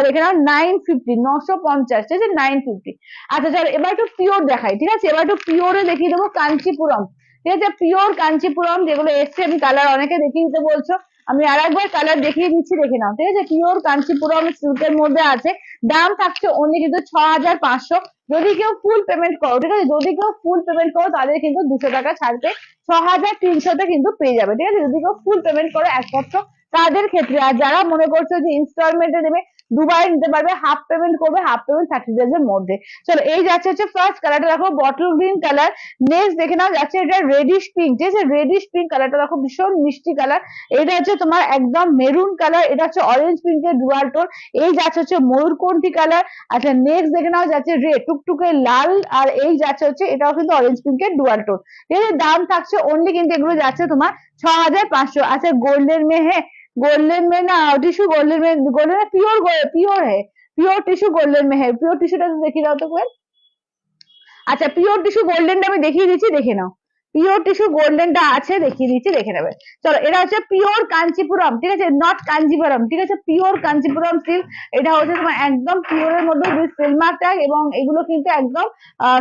দেখে নাও 950, 950, ঠিক আছে, 950। আচ্ছা চলো এবার একটু পিওর দেখাই, ঠিক আছে, এবার একটু পিওরে দেখিয়ে দেবো কাঞ্চিপুরম, ঠিক আছে, পিওর কাঞ্চিপুরম যেগুলো এসছে, আমি কালার অনেকে দেখিয়ে দিতে বলছো, আমি আর একবার কালার দেখিয়ে দিচ্ছি, দেখে নাও, ঠিক আছে, পিওর কাঞ্চিপুরম সিল্কের মধ্যে আছে, দাম থাকছে অনলি কিন্তু 6500। যদি কেউ ফুল পেমেন্ট করো, ঠিক আছে, যদি কেউ ফুল পেমেন্ট করো তাদের কিন্তু 200 টাকা ছাড়তে 6300-তে কিন্তু পেয়ে যাবে, ঠিক আছে, যদি কেউ ফুল পেমেন্ট করো একমাত্র তাদের ক্ষেত্রে। আর যারা মনে করছো যে ইনস্টলমেন্টে দেবে, দুবার নিতে পারবে, হাফ পেমেন্ট করবে, হাফ পেমেন্ট 30 days এর মধ্যে। চলো এই যাচ্ছে হচ্ছে ফার্স্ট কালারটা, দেখো বটল গ্রিন কালার, নেক্সট দেখে নাও যাচ্ছে এটা রেডিশ পিঙ্ক, ঠিক আছে, রেডিশ পিঙ্ক কালারটা দেখো ভীষণ মিষ্টি কালার, এটা হচ্ছে তোমার একদম মেরুন কালার, এটা হচ্ছে অরেঞ্জ পিঙ্কের ডুয়াল টোন, এই যাচ্ছে হচ্ছে ময়ূরকণ্ঠী কালার। আচ্ছা নেক্সট দেখে নাও যাচ্ছে রেড টুকটুকে লাল, আর এই যাচ্ছে হচ্ছে এটাও কিন্তু অরেঞ্জ পিঙ্কের ডুয়াল টোন, ঠিক আছে, দাম থাকছে অনলি কিন্তু এগুলো যাচ্ছে তোমার 6500। আচ্ছা গোল্ডেন মে হ্যাঁ, गोल्डन में ना टिश्यू, गोल्डन में प्योर है, प्योर टिश्यू गोल्डन में है, प्योर टिश्यूটা দেখিয়ে দাও তো কোয়েল। আচ্ছা পিওর টিস্যু গোল্ডেনটা আমি দেখিয়ে দিচ্ছি, দেখে নাও, পিওর টিস্যু গোল্ডেনটা আছে দেখিয়ে দিচ্ছি, দেখে নেবে। চলো এটা হচ্ছে পিওর কাঞ্চিপুরম, ঠিক আছে, নট কাঞ্জিপুরম, ঠিক আছে, পিওর কাঞ্চিপুরম সিল্ক, এটা হচ্ছে তোমার একদম পিওরের মধ্যে উইথ সিলমার্ক ট্যাগ, এবং এগুলো কিন্তু একদম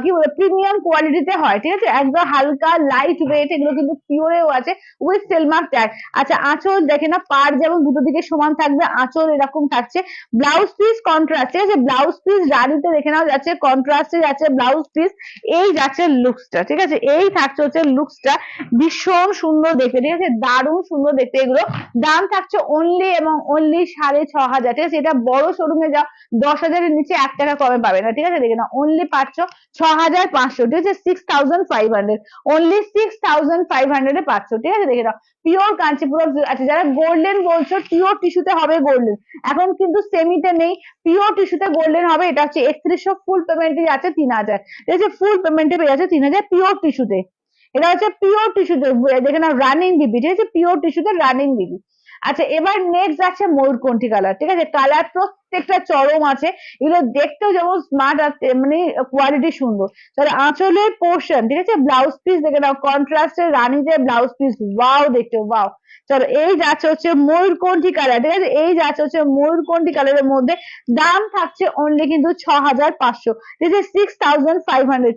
কি বলে প্রিমিয়াম কোয়ালিটিতে হয়, ঠিক আছে, একদম হালকা লাইট ওয়েট, এগুলো কিন্তু পিওরেও আছে উইথ সিলমার্ক ট্যাগ। আচ্ছা আঁচল দেখে না, পার যেমন দুটো দিকে সমান থাকবে, আঁচল এরকম থাকছে, ব্লাউজ পিস কন্ট্রাস্ট, ঠিক আছে, ব্লাউজ পিস রানিতে দেখে নাও যাচ্ছে কন্ট্রাস্টে যাচ্ছে ব্লাউজ পিস, এই যাচ্ছে লুকসটা, ঠিক আছে, এই থাকছে হচ্ছে লুকসটা, ভীষণ সুন্দর দেখতে, ঠিক আছে, দারুণ সুন্দর দেখতে এগুলো। দাম থাকছে অনলি এবং অনলি 6500, ঠিক আছে, এটা বড় শোরুমে যাও 10,000-এর নিচে 1 টাকা কমে পাবে না, ঠিক আছে, দেখে না অনলি পাচ্ছ 6500, ঠিক আছে, 6500, অনলি 6500-এ পাচ্ছ, ঠিক আছে, দেখে নাও পিওর কাঞ্চিপুরম। আচ্ছা যারা গোল্ডেন বলছো পিওর টিস্যুতে হবে গোল্ডেন, এখন কিন্তু সেমিতে নেই, পিওর টিস্যুতে গোল্ডেন হবে, এটা হচ্ছে 3100, ফুল পেমেন্টে যাচ্ছে 3000, ঠিক আছে, ফুল পেমেন্টে পেয়ে যাচ্ছে 3000 পিওর টিস্যুতে, এটা হচ্ছে পিওর টিস্যুতে, দেখে নাও রানিং বিবি, ঠিক আছে, পিওর টিস্যুতে রানিং বিবি। আচ্ছা এবার নেক্সট আছে ময়ূরকণ্ঠী কালার, ঠিক আছে, কালার প্রত্যেকটা চরম আছে, এগুলো দেখতেও যেমন স্মার্ট আর মানে কোয়ালিটি সুন্দর। তাহলে আঁচলের পোর্শন, ঠিক আছে, ব্লাউজ পিস দেখে নাও কন্ট্রাস্টের রানীদের ব্লাউজ পিস, ওয়াও দেখতে ওয়াও। চলো এই যাচ্ছে হচ্ছে ময়ূরকণ্ঠী কালার, ঠিক আছে, এই যাচ্ছে হচ্ছে ময়ূরকণ্ঠী কালারের মধ্যে, দাম থাকছে অনলি কিন্তু 6500, ঠিক আছে, 6500,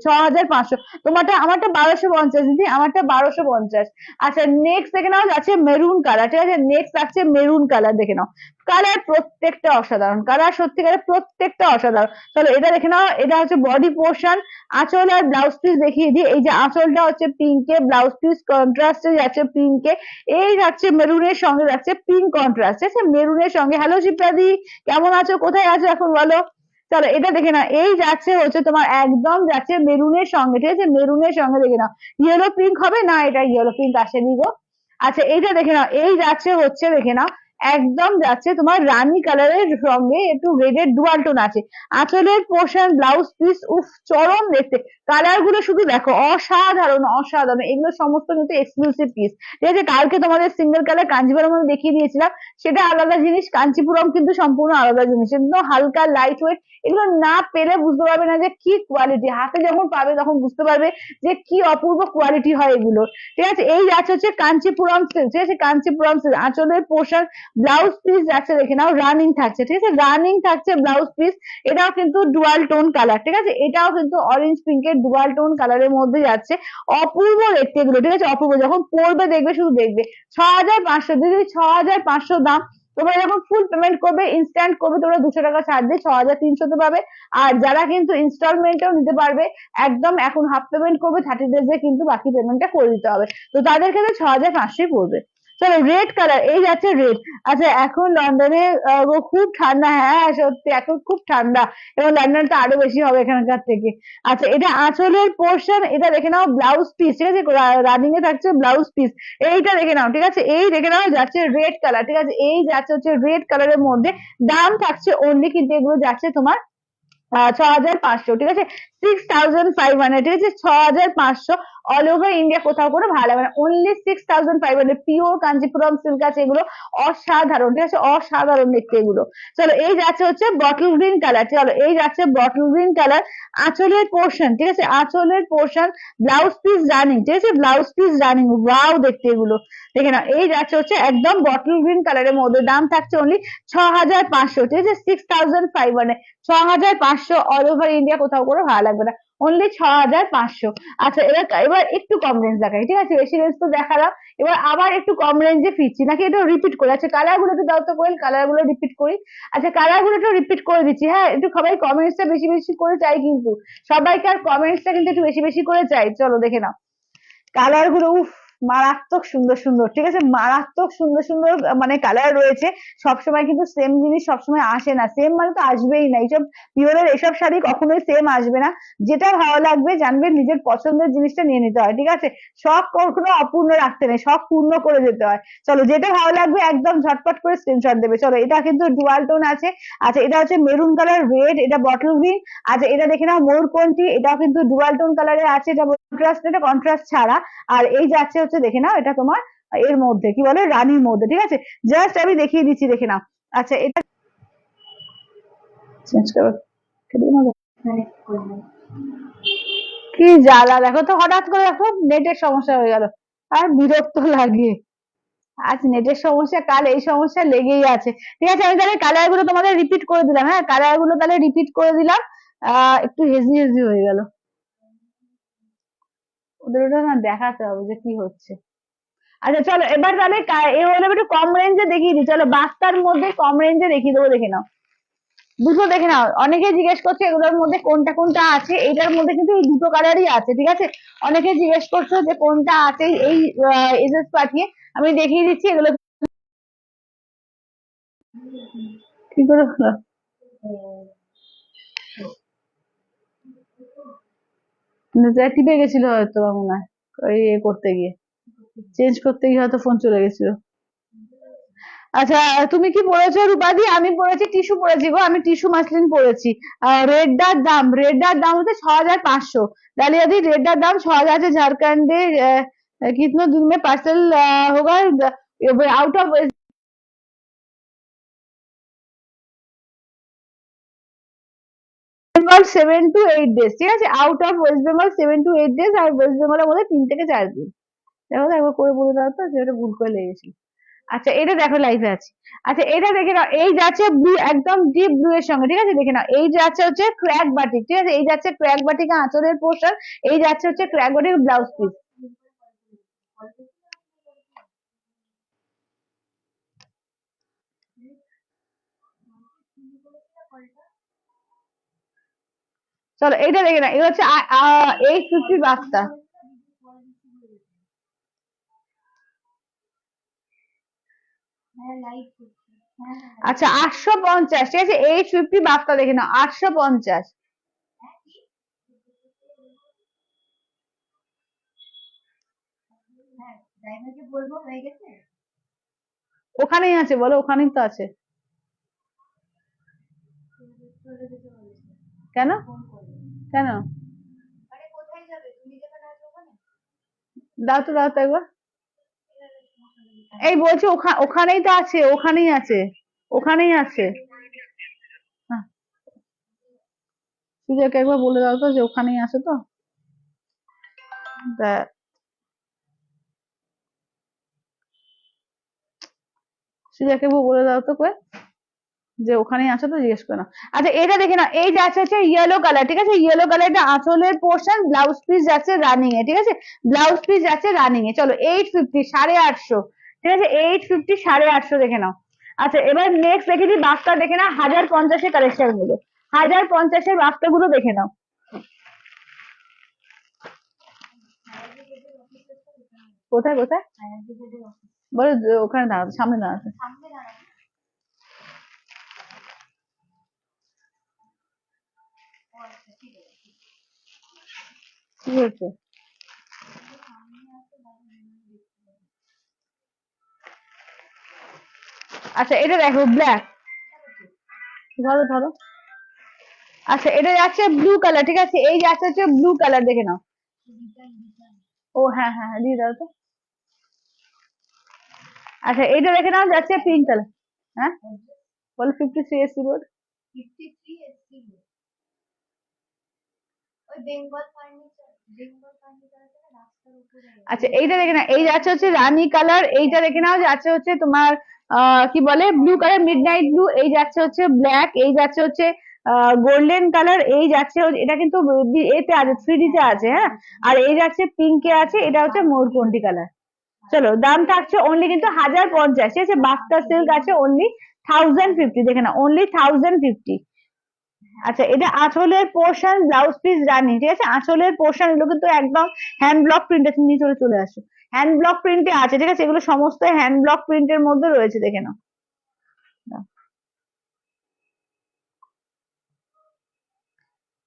6500। তোমারটা আমারটা 1250 দিদি, আমারটা 1250। আচ্ছা নেক্সট দেখে নাও যাচ্ছে মেরুন কালার, ঠিক আছে, নেক্সট আছে মেরুন কালার, দেখে নাও কালার প্রত্যেকটা অসাধারণ, কালার সত্যিকারের প্রত্যেকটা অসাধারণ। চলো এটা দেখে নাও, এটা হচ্ছে বডি পোর্শন, আঁচল আর ব্লাউজ পিস দেখিয়ে দিই, এই যে আঁচলটা হচ্ছে পিঙ্কে, ব্লাউজ পিস কন্ট্রাস্টে যাচ্ছে পিঙ্কে, এই যাচ্ছে মেরুনের সঙ্গে যাচ্ছে পিঙ্ক কন্ট্রাস্ট, ঠিক আছে, মেরুনের সঙ্গে। হ্যালো শিপ্রাদি কেমন আছো, কোথায় আছো এখন বলো। চলো এটা দেখে নাও, এই যাচ্ছে হচ্ছে তোমার একদম যাচ্ছে মেরুনের সঙ্গে, ঠিক আছে, মেরুনের সঙ্গে দেখে নাও, ইয়েলো পিঙ্ক হবে না, এটা ইয়েলো পিঙ্ক আসেনি গো। আচ্ছা এইটা দেখে নাও, এই যাচ্ছে হচ্ছে দেখে নাও একদম যাচ্ছে তোমার রানী কালারের সঙ্গে একটু রেডের ডুয়াল টোন আছে। আঁচলের পোর্শন, ব্লাউজ পিস, উফ চরম দেখতে। কালার গুলো শুধু দেখো, অসাধারণ অসাধারণ, এগুলো সমস্ত কিন্তু এক্সক্লুসিভ পিস। ঠিক আছে, কালকে তোমাদের সিঙ্গেল কালার কাঞ্জিপুরম আমি দেখিয়ে দিয়েছিলাম, সেটা আলাদা জিনিস, কাঞ্চিপুরম কিন্তু সম্পূর্ণ আলাদা জিনিস, একদম হালকা লাইট ওয়েট। এগুলো না পেলে বুঝতে পারবে না যে কি কোয়ালিটি, হাতে যখন পাবে তখন বুঝতে পারবে যে কি অপূর্ব কোয়ালিটি হয় এগুলো। ঠিক আছে, এই যাচ্ছে হচ্ছে কাঞ্চিপুরম সিল্ক। ঠিক আছে, কাঞ্চিপুরম সিল্ক, আঁচলের পোর্শন, ব্লাউজ পিস যাচ্ছে দেখে নাও রানিং থাকছে। ঠিক আছে, রানিং থাকছে ব্লাউজ পিস। এটাও কিন্তু ডুয়াল টোন কালার। ঠিক আছে, এটাও কিন্তু অরেঞ্জ পিঙ্কের ডুয়াল টোন কালারের মধ্যে যাচ্ছে। অপূর্ব দেখতে এগুলো। ঠিক আছে, অপূর্ব, যখন পরবে দেখবে শুধু দেখবে। 6,500, দিদি 6,500 দাম। তোমরা যখন ফুল পেমেন্ট করবে, ইনস্ট্যান্ট করবে, তোমরা 200 টাকা ছাড় দিয়ে 6,300 তে পাবে। আর যারা কিন্তু ইনস্টলমেন্টেও নিতে পারবে, একদম এখন হাফ পেমেন্ট করবে, 30 ডেজে কিন্তু বাকি পেমেন্টটা করে দিতে হবে। তো তাদের ক্ষেত্রে 6,500 পড়বে। চলো, রেড কালার, এই যাচ্ছে রেড। আচ্ছা, এখন লন্ডনে খুব ঠান্ডা, হ্যাঁ সত্যি এখন খুব ঠান্ডা, এবং লন্ডনটা আরো বেশি হবে এখানকার থেকে। আচ্ছা, এটা আঁচলের পোর্শন, এটা দেখে নাও ব্লাউজ পিস। ঠিক আছে, রানিং এ থাকছে ব্লাউজ পিস। এইটা দেখে নাও। ঠিক আছে, এই দেখে নাও যাচ্ছে রেড কালার। ঠিক আছে, এই যাচ্ছে হচ্ছে রেড কালারের মধ্যে। দাম থাকছে অনলি কিন্তু এগুলো যাচ্ছে তোমার 6,500। ঠিক আছে, 6,500। ঠিক আছে, 6,500। অল ওভার ইন্ডিয়া কোথাও করে ভালো লাগে না, অনলি 6,500। পিওর কাঞ্জিপুরম সিল্ক আছে এগুলো, অসাধারণ। ঠিক আছে, অসাধারণ দেখতে এগুলো। চলো, এই যাচ্ছে হচ্ছে বটল গ্রিন কালার। চলো, এই যাচ্ছে বটল গ্রিন কালার। আঁচলের পোর্শন, ঠিক আছে, আঁচলের পোর্শন, ব্লাউজ পিস রানিং। ঠিক আছে, ব্লাউজ পিস রানিং, ওয়াও দেখতে এগুলো। দেখে নাও, এই যাচ্ছে হচ্ছে একদম বটল গ্রিন কালারের মধ্যে। দাম থাকছে অনলি 6,500। ঠিক আছে, 6,500। 6,500, অল ওভার ইন্ডিয়া কোথাও করে ভালো লাগবে না, অনলি 6,500। আচ্ছা, এবার একটু কম রেঞ্জ দেখাই। ঠিক আছে, বেশি রেঞ্জ তো দেখালাম, এবার আবার একটু কম রেঞ্জে ফিরছি, নাকি এটা রিপিট করে? আচ্ছা, কালার গুলো একটু দাও তো কোয়েল, কালার গুলো রিপিট করি। আচ্ছা, কালার গুলো একটু রিপিট করে দিচ্ছি। হ্যাঁ, একটু সবাই কমেন্টসটা বেশি বেশি করে চাই কিন্তু, সবাইকার কমেন্টসটা কিন্তু একটু বেশি বেশি করে চাই। চলো দেখে নাও কালার গুলো, উফ মারাত্মক সুন্দর সুন্দর। ঠিক আছে, মারাত্মক সুন্দর সুন্দর মানে কালার রয়েছে। সবসময় কিন্তু সেম জিনিস সবসময় আসে না, সেম মানে তো আসবেই না, এইসব পিওরের এসব শাড়ি কখনোই সেম আসবে না। যেটা ভালো লাগবে জানবে, নিজের পছন্দের জিনিসটা নিয়ে নিতে হয়। ঠিক আছে, শখ কখনো অপূর্ণ রাখতে নেই, শখ পূর্ণ করে যেতে হয়। চলো, যেটা ভালো লাগবে একদম ঝটপট করে স্ক্রিনশট দেবে। চলো, এটা কিন্তু ডুয়াল টোন আছে। আচ্ছা, এটা হচ্ছে মেরুন কালার, রেড, এটা বটল গ্রিন। আচ্ছা, এটা দেখে নাও মোরকন্টি, এটাও কিন্তু ডুয়াল টোন কালারে আছে। এটা কন্ট্রাস্ট, এটা কন্ট্রাস্ট ছাড়া। আর এই যাচ্ছে হচ্ছে দেখে নাও, এটা তোমার এর মধ্যে কি বলে, রানীর মধ্যে। ঠিক আছে, জাস্ট আমি দেখিয়ে দিচ্ছি, দেখে নাও। আচ্ছা, এটা চেঞ্জ করো, কি জ্বালা দেখো তো, হঠাৎ করে দেখো নেটের সমস্যা হয়ে গেল, আর বিরক্ত লাগে। আজ নেটের সমস্যা, কাল এই সমস্যা লেগেই আছে। ঠিক আছে, আমি তাহলে কালার গুলো তোমাদের রিপিট করে দিলাম। হ্যাঁ, কালার গুলো তাহলে রিপিট করে দিলাম। একটু হেজি হেজি হয়ে গেল, ওদের ওটা না দেখাতে হবে যে কি হচ্ছে। আচ্ছা, চলো এবার তাহলে এ হলো একটু কম রেঞ্জে দেখিয়ে দিই। চলো, বাস্তার মধ্যে কম রেঞ্জে দেখিয়ে দেবো, দেখে নাও। দুটো দেখে নাও, অনেকে জিজ্ঞেস করছে এগুলোর মধ্যে কোনটা কোনটা আছে। এইটার মধ্যে কিন্তু এই দুটো কালারই আছে। ঠিক আছে, অনেকে জিজ্ঞেস করছো যে কোনটা আছে, এই এসএস পাঠিয়ে আমি দেখিয়ে দিচ্ছি এগুলো কি করে হলো। টিপে গেছিল হয়তো, মনে হয় ওই করতে গিয়ে, চেঞ্জ করতে গিয়ে হয়তো ফোন চলে গেছিল। আচ্ছা, তুমি কি পড়েছো রূপাদি? আমি পড়েছি টিস্যু পড়েছি গো, আমি টিস্যু মাসলিন পড়েছি। রেডটার দাম হচ্ছে 6,500। डालिया दी, रेट दाम 6,000 से झारखंड कितने दिन में पार्सल होगा out of West Bengal 7 to 8 days। ঠিক আছে, out of West Bengal 7 to 8 days, আর ওয়েস্ট বেঙ্গলের মধ্যে 3 থেকে 4 দিন। দেখো তো একবার করে বলে দাও তো, যেটা ভুল করে লেগেছিল। আচ্ছা, এটা দেখো লাইভে আছে। আচ্ছা, এটা দেখে নাও, এই যাচ্ছে ব্লু, একদম ডিপ ব্লু এর সঙ্গে। ঠিক আছে, দেখে নাও, এই যাচ্ছে হচ্ছে ক্র্যাক বাটিক। ঠিক আছে, এই যাচ্ছে ক্র্যাক বাটিক আঁচলের পোর্শন, এই যাচ্ছে হচ্ছে ক্র্যাক বাটিক ব্লাউজ পিস। চলো, এইটা দেখে নাও, এটা হচ্ছে 850 বাস্তা। আচ্ছা, 850। ঠিক আছে, 850 বাস্তা, দেখে নাও 850। ওখানেই আছে, বলো ওখানেই তো আছে। কেন কেন? দাও তো একবার। এই বলছি ওখানেই তো আছে, ওখানেই আছে, ওখানেই আছে। হ্যাঁ, সুজয়কে একবার বলে দাও তো যে ওখানেই আছে তো। সুজয়কে একবার বলে দাও তো কই, যে ওখানেই আছে তো, জিজ্ঞেস করে না। আচ্ছা এটা দেখে না, এই যাচ্ছে হচ্ছে ইয়েলো কালার, ঠিক আছে, ইয়েলো কালারটা আঁচলের পোর্শন, ব্লাউজ পিস যাচ্ছে রানিং এ, ঠিক আছে, ব্লাউজ পিস যাচ্ছে রানিং এ। চলো 850, 850, ঠিক আছে, 850, 850 দেখে নাও। আচ্ছা এবার নেক্সট দেখে দিই বাফটা, দেখে নাও 1050 কালেকশন গুলো, 1050 বাফটা গুলো দেখে নাও। কোথায় কোথায় বলো, ওখানে দাঁড়াতে, সামনে দাঁড়াতে। কি হয়েছে? আচ্ছা এটা দেখো ব্ল্যাক, ধরো ধরো। আচ্ছা এটা যাচ্ছে ব্লু কালার, ঠিক আছে, এই যাচ্ছে হচ্ছে ব্লু কালার, দেখে নাও। ও হ্যাঁ হ্যাঁ হ্যাঁ, দিয়ে দাও তো। আচ্ছা এইটা দেখে নাও, যাচ্ছে পিঙ্ক কালার। হ্যাঁ বলো 53 রোড। আচ্ছা এইটা দেখে নাও, এই যাচ্ছে হচ্ছে রানী কালার, এইটা দেখে নাও যাচ্ছে হচ্ছে তোমার কি বলে blue colour, mid night blue, এই যাচ্ছে হচ্ছে ব্ল্যাক, এই যাচ্ছে হচ্ছে গোল্ডেন কালার, এই যাচ্ছে এটা কিন্তু এতে আছে, 3D তে আছে, হ্যাঁ, আর এই যাচ্ছে পিঙ্কে আছে, এটা হচ্ছে ময়ূরকণ্ঠী কালার। চলো দাম থাকছে অনলি কিন্তু 1050, ঠিক আছে, বাফটা সিল্ক আছে অনলি 1050, দেখে না অনলি 1050। আচ্ছা এটা আঁচলের পোর্শন, ব্লাউজ পিস রানি, ঠিক আছে, আঁচলের পোর্শন এগুলো কিন্তু একদম হ্যান্ড ব্লক প্রিন্টে, নিচে চলে আসো, হ্যান্ড ব্লক প্রিন্টে আছে, ঠিক আছে, এগুলো সমস্ত হ্যান্ড ব্লক প্রিন্টের মধ্যে রয়েছে, দেখে নাও।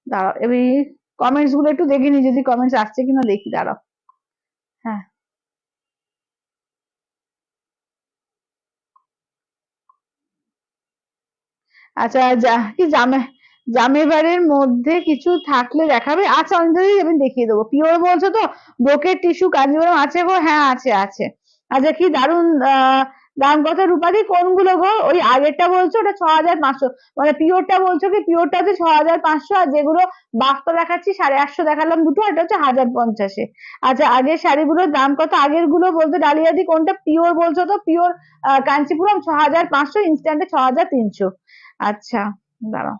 দাঁড়াও এবার কমেন্টস গুলো একটু দেখে নি, যদি কমেন্টস আসছে কিনা দেখি, দাঁড়াও। হ্যাঁ আচ্ছা কি জামেবারের মধ্যে কিছু থাকলে দেখাবে। আচ্ছা অঞ্জলি আমি দেখিয়ে দেবো। পিওর বলছো তো, ব্রোকেট টিস্যু কাঞ্জিবরম আছে গো, হ্যাঁ আছে আছে। আচ্ছা কি দারুন দাম কত রূপাদি, কোনগুলো গো? ওই আগেরটা বলছো ওটা 6500, মানে পিওরটা বলছো কি, পিওরটা হচ্ছে 6500, আর যেগুলো বাফটা দেখাচ্ছি 850 দেখালাম দুটো, এটা হচ্ছে 1050-এ। আচ্ছা আগের শাড়িগুলোর দাম কত, আগের গুলো বলতে ডালিয়াদি কোনটা, পিওর বলছো তো, পিওর কাঞ্চিপুরম 6500, ইনস্ট্যান্টে 6300। আচ্ছা দাঁড়াও।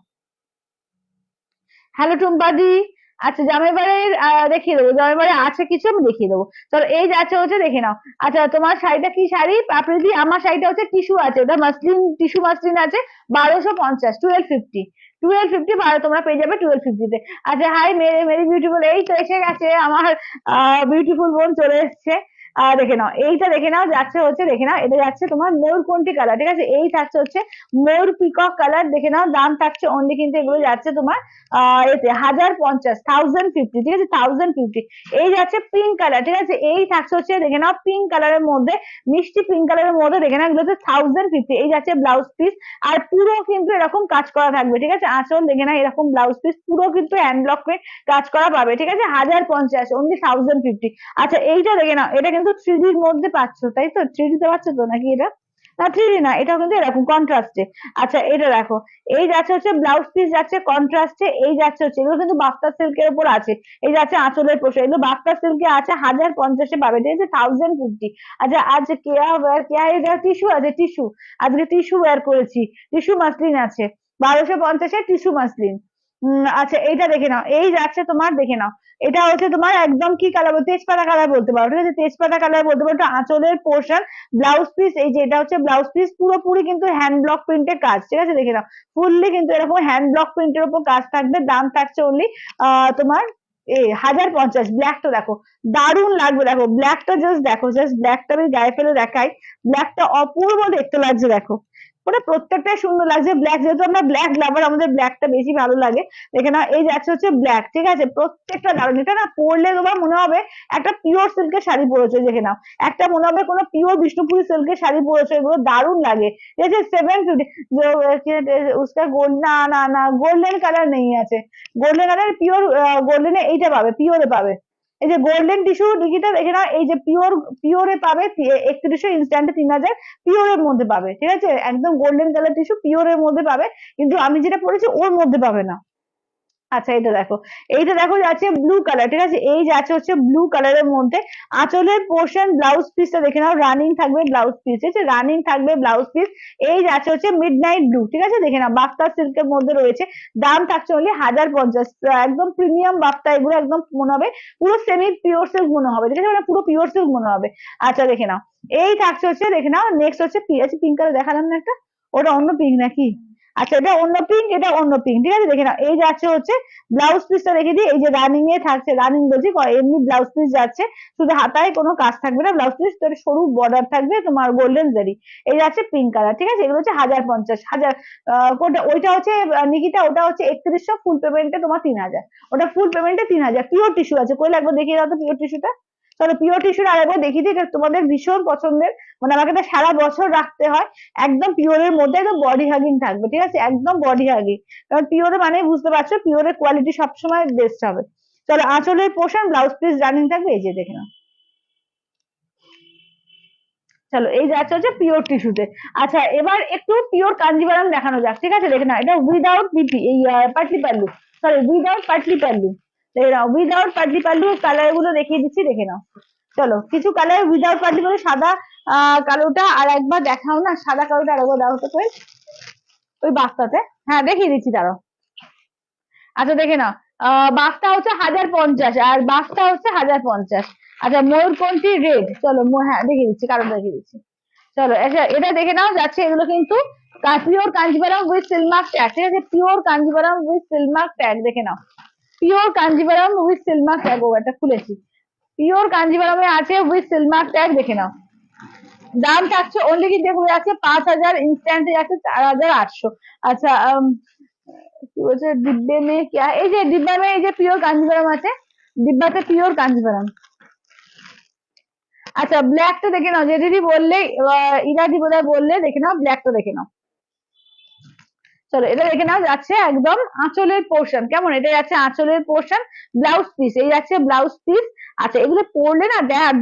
হ্যালো টুম্পাদি। আচ্ছা জামাইবাড়ির দেখিয়ে দেবো, জামাইবাড়ি আছে কিছু, আমি দেখিয়ে দেবো। চলো এই যাচ্ছে হচ্ছে, দেখে নাও। আচ্ছা তোমার শাড়িটা কি শাড়ি পাপড়িদি? আমার শাড়িটা হচ্ছে টিস্যু আছে, ওটা মাসলিন, টিস্যু মাসলিন আছে, 1250, 1250, 1250, তোমরা পেয়ে যাবে 1250-তে। আচ্ছা হাই মেরি বিউটিফুল, এই তো এসে গেছে আমার বিউটিফুল বোন, চলে এসছে। দেখে নাও এইটা, দেখে নাও যাচ্ছে হচ্ছে, দেখে নাও এটা যাচ্ছে তোমার ময়ূরকণ্ঠী কালার, ঠিক আছে, এই থাকছে হচ্ছে ময়ূর পিকক কালার, দেখে নাও। দাম থাকছে অনলি কিন্তু এগুলো যাচ্ছে তোমার এতে 1050, 1050, ঠিক আছে, 1050। এই যাচ্ছে পিঙ্ক কালার, ঠিক আছে, এই থাকছে হচ্ছে, দেখে নাও পিঙ্ক কালারের মধ্যে, মিষ্টি পিঙ্ক কালারের মধ্যে, দেখে নাও এগুলো হচ্ছে 1050। এই যাচ্ছে ব্লাউজ পিস, আর পুরো কিন্তু এরকম কাজ করা থাকবে, ঠিক আছে, আঁচল দেখে নাও এরকম ব্লাউজ পিস পুরো কিন্তু হ্যান্ড ব্লক করে কাজ করা পাবে, ঠিক আছে, 1050 অনলি 1050। আচ্ছা এইটা দেখে নাও, এটা কিন্তু 3D-র মধ্যে পাচ্ছ, তাই তো, 3D-তে পাচ্ছ তো নাকি এটা? না 3D না, এটা কিন্তু এরকম কন্ট্রাস্টে। আচ্ছা এটা দেখো, এই যাচ্ছে হচ্ছে ব্লাউজ পিস যাচ্ছে কন্ট্রাস্টে, এই যাচ্ছে হচ্ছে, এগুলো কিন্তু বাফটা সিল্কের উপর আছে, এই যাচ্ছে আঁচলের পোশাক, এগুলো বাফটা সিল্কে আছে, 1050-এ পাবে, ঠিক আছে, 1050। আচ্ছা আজ কেয়া টিস্যু আছে, টিস্যু, আজকে টিস্যু ওয়্যার করেছি, টিস্যু মাসলিন আছে 1250-এ, টিস্যু মাসলিন। আচ্ছা এইটা দেখে নাও, এই যাচ্ছে তোমার, দেখে নাও এটা হচ্ছে তোমার একদম কি কালার, তেজপাতা কালার বলতে পারো, ঠিক আছে, তেজপাতা কালার বলতে পারো, আঁচলের পোর্শন, ব্লাউজ পিস, এই যে এটা হচ্ছে ব্লাউজ পিস, পুরোপুরি কিন্তু হ্যান্ড ব্লক প্রিন্টের কাজ, ঠিক আছে, দেখে নাও ফুললি কিন্তু এরকম হ্যান্ড ব্লক প্রিন্টের উপর কাজ থাকবে। দাম থাকছে অনলি তোমার 1050। ব্ল্যাকটা দেখো দারুণ লাগবে, দেখো ব্ল্যাকটা জাস্ট দেখো, জাস্ট ব্ল্যাকটা আমি গায়ে ফেলে দেখাই, ব্ল্যাকটা অপূর্ব দেখতে লাগছে, দেখো ওটা প্রত্যেকটাই সুন্দর লাগছে। ব্ল্যাক, যেহেতু আমরা ব্ল্যাক লাভার, আমাদের ব্ল্যাকটা বেশি ভালো লাগে। দেখে না, এই যাচ্ছে হচ্ছে ব্ল্যাক, ঠিক আছে, প্রত্যেকটা দারুণ। এটা না পরলে তোমার মনে হবে একটা পিওর সিল্কের শাড়ি পরেছো, দেখে নাও, একটা মনে হবে কোনো পিওর বিষ্ণুপুরি সিল্কের শাড়ি পরেছো, এগুলো দারুণ লাগে। ঠিক আছে, 750 उसका गोल्ड, না না না, গোল্ডেন কালার নেই আছে, গোল্ডেন কালার পিওর, গোল্ডেনে এইটা পাবে, পিওরে পাবে। এই যে গোল্ডেন টিস্যু ডিকিটা দেখে না, এই যে পিওর, পিওরে পাবে 3100, ইনস্ট্যান্টে 3000, পিওরের মধ্যে পাবে। ঠিক আছে, একদম গোল্ডেন কালার টিস্যু পিওরের মধ্যে পাবে, কিন্তু আমি যেটা পরেছি ওর মধ্যে পাবে না। আচ্ছা, এটা দেখো, এইটা দেখো যাচ্ছে ব্লু কালার, ঠিক আছে, এই যাচ্ছে হচ্ছে ব্লু কালারের মধ্যে। আঁচলের পোর্শন, ব্লাউজ পিসটা দেখে নাও, রানিং থাকবে ব্লাউজ পিস, ঠিক আছে, রানিং থাকবে ব্লাউজ পিস। এই যাচ্ছে হচ্ছে মিড নাইট ব্লু, ঠিক আছে, দেখে নাও, বাফতা সিল্কের মধ্যে রয়েছে। দাম থাকছে অনলি 1050, একদম প্রিমিয়াম বাফতা, এগুলো একদম মনে হবে পুরো সেমি পিওর সিল্ক মনে হবে, ঠিক আছে, মানে পুরো পিওর সিল্ক মনে হবে। আচ্ছা, দেখে নাও, এই থাকছে হচ্ছে, দেখে নাও, নেক্সট হচ্ছে পিঙ্ক কালার দেখালাম না একটা, ওটা অন্য পিঙ্ক নাকি? আচ্ছা, এটা অন্য পিঙ্ক, এটা অন্য পিঙ্ক, ঠিক আছে, দেখে নাও, এই যাচ্ছে হচ্ছে ব্লাউজ পিসটা দেখে দিই, এই যে রানিং এ থাকছে, রানিং বলছি, এমনি ব্লাউজ পিস যাচ্ছে, শুধু হাতায় কোনো কাজ থাকবে না, ব্লাউজ পিস তোর সরু বর্ডার থাকবে, তোমার গোল্ডেন জারি। এই যাচ্ছে পিঙ্ক কালার, ঠিক আছে, এগুলো হচ্ছে 1050, কোনটা, ওইটা হচ্ছে নিকিতা, ওটা হচ্ছে 3100, ফুল পেমেন্টে তোমার 3000, ওটা ফুল পেমেন্টে 3000, পিওর টিস্যু আছে, কই লাগবে দেখিয়ে দাও তো পিওর টিস্যুটা। তাহলে পিওর টিস্যুর আরেকবার দেখিয়ে দিই, এটা তোমাদের ভীষণ পছন্দের, মানে আমাকে এটা সারা বছর রাখতে হয়। একদম পিওরের মধ্যে একদম বডি হাগিং থাকবে, ঠিক আছে, একদম বডি হাগিং, কারণ পিওরে মানে বুঝতে পারছো, পিওরের কোয়ালিটি সবসময় বেস্ট হবে। চলো, আঁচলের পোর্শন, ব্লাউজ পিস রানিং থাকবে, এই যে দেখে নাও। চলো, এই যাচ্ছে হচ্ছে পিওর টিস্যুতে। আচ্ছা, এবার একটু পিওর কাঞ্জিভারাম দেখানো যাক, ঠিক আছে, দেখে নাও, এটা উইদাউট বিপি, এই পাটলি পাল্লু, সরি উইদাউট পাটলি পাল্লু, দেখে নাও, উইদাউট পাটলি পাল্লু, কালার গুলো দেখিয়ে দিচ্ছি, দেখে নাও। চলো, কিছু কালার উইদাউট পাটলি পাল্লু, সাদা কালোটা আর একবার দেখাও না, সাদা কালোটা আরেকবার দাও তো কই, ওই বাক্সটাতে, হ্যাঁ দেখিয়ে দিচ্ছি, দাঁড়াও। আচ্ছা, দেখে নাও, বাক্সটা হচ্ছে 1050, আর বাক্সটা হচ্ছে 1050। আচ্ছা, ময়ূরকণ্ঠী রেড, চলো হ্যাঁ দেখিয়ে দিচ্ছি, কারণ দেখিয়ে দিচ্ছি। চলো, আচ্ছা, এটা দেখে নাও, যাচ্ছে এগুলো কিন্তু pure Kanjivaram with silk mark tag, ঠিক আছে, pure Kanjivaram with silk mark tag, দেখে নাও, pure Kanjivaram with silk mark tag, ও এটা খুলেছি, পিওর কাঞ্জিভারামে আছে উইথ সিলমার্ক ট্যাগ, দেখে নাও। দাম থাকছে অনলি কি দেখো যাচ্ছে 5000, ইনস্ট্যান্টে যাচ্ছে 4800। আচ্ছা, কি বলছে ডিব্বে মে क्या है? এই যে ডিব্বা মে, এই যে পিওর কাঞ্জিভারাম আছে, ডিব্বাতে পিওর কাঞ্জিভারাম। আচ্ছা, ব্ল্যাকটা দেখে নাও, যে দিদি বললে, ইরাদি বোধহয় বললে, দেখে নাও ব্ল্যাকটা দেখে নাও। চলো, এটা দেখে নাও, যাচ্ছে একদম আঁচলের পোর্শন, কেমন, এটা যাচ্ছে আঁচলের পোর্শন, ব্লাউজ পিস, এই যাচ্ছে ব্লাউজ পিস। আচ্ছা, এগুলো পরলে না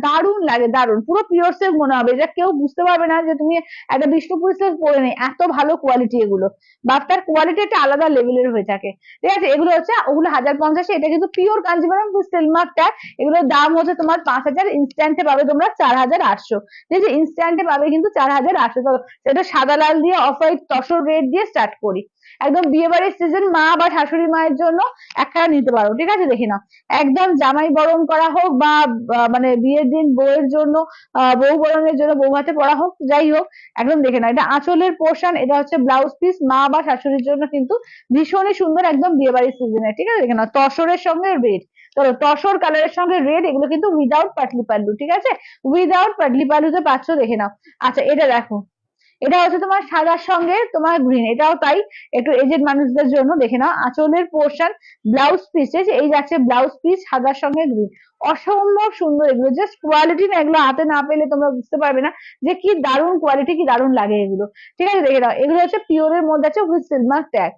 দারুণ লাগে, দারুণ, পুরো পিওর সিল্ক মনে হবে, এটা কেউ বুঝতে পারবে না যে তুমি একটা বিষ্ণুপুরি সিল্ক পরে নেই, এত ভালো কোয়ালিটি এগুলো, বাফতার কোয়ালিটি একটা আলাদা লেভেলের হয়ে থাকে। ঠিক আছে, এগুলো হচ্ছে, ওগুলো 1050, এটা কিন্তু পিওর কাঞ্জিভারাম সিলমার্ক ট্যাগ, এগুলোর দাম হচ্ছে তোমার 5000, ইনস্ট্যান্টে পাবে তোমরা 4800, ঠিক আছে, ইনস্ট্যান্টে পাবে কিন্তু 4800। তো সেটা সাদা লাল দিয়ে, অফ হোয়াইট তসর রেড দিয়ে স্টার্ট করি, একদম বিয়ে বাড়ির সিজন, মা বা শাশুড়ি মায়ের জন্য একটা নিতে পারো, ঠিক আছে, দেখে নাও, একদম জামাই বরণ করা হোক বা মানে বিয়ের দিন বউয়ের জন্য, বউ বরণের জন্য, বউ হাতে পড়া হোক, যাই হোক, একদম দেখে নাও, এটা আঁচলের পোর্শন, এটা হচ্ছে ব্লাউজ পিস, মা বা শাশুড়ির জন্য কিন্তু ভীষণই সুন্দর, একদম বিয়ে বাড়ির সিজনে, ঠিক আছে, দেখে নাও, তসরের সঙ্গে রেড, চলো, তসর কালারের সঙ্গে রেড, এগুলো কিন্তু উইদাউট পাটলি পাল্লু, ঠিক আছে, উইদাউট পাটলি পাল্লুতে পাচ্ছ, দেখে নাও। আচ্ছা, এটা দেখো, এটা হচ্ছে তোমার সাদার সঙ্গে তোমার গ্রিন, এটাও তাই, একটু এজেড মানুষদের জন্য, দেখে নাও, আঁচলের পোর্শন, ব্লাউজ পিস, এই যাচ্ছে ব্লাউজ পিস, সাদার সঙ্গে গ্রিন, অসম্ভব সুন্দর, এগুলো জাস্ট কোয়ালিটি না, এগুলো হাতে না পেলে তোমরা বুঝতে পারবে না যে কি দারুণ কোয়ালিটি, কি দারুণ লাগে এগুলো, ঠিক আছে, দেখে নাও, এগুলো হচ্ছে পিওরের মধ্যে আছে উইথ সিলমার্ক ট্যাগ।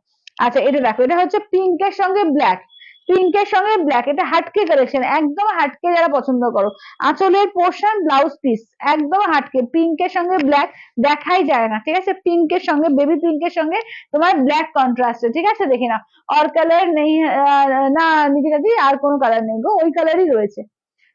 আচ্ছা, এটা দেখো, এটা হচ্ছে পিঙ্কের সঙ্গে ব্ল্যাক, পিঙ্কের সঙ্গে ব্ল্যাক, এটা হাটকে কালেকশন, একদম হাটকে যারা পছন্দ করো, আঁচলের পোর্শন, ব্লাউজ পিস, একদম হাটকে, পিঙ্কের সঙ্গে ব্ল্যাক দেখাই যায় না, ঠিক আছে, পিঙ্কের সঙ্গে, বেবি পিঙ্কের সঙ্গে তোমার ব্ল্যাক কন্ট্রাস্টে, ঠিক আছে, দেখে নাও, और কালার নেই, না নিকিতা দি, আর কোনো কালার নেই গো, ওই কালারই রয়েছে,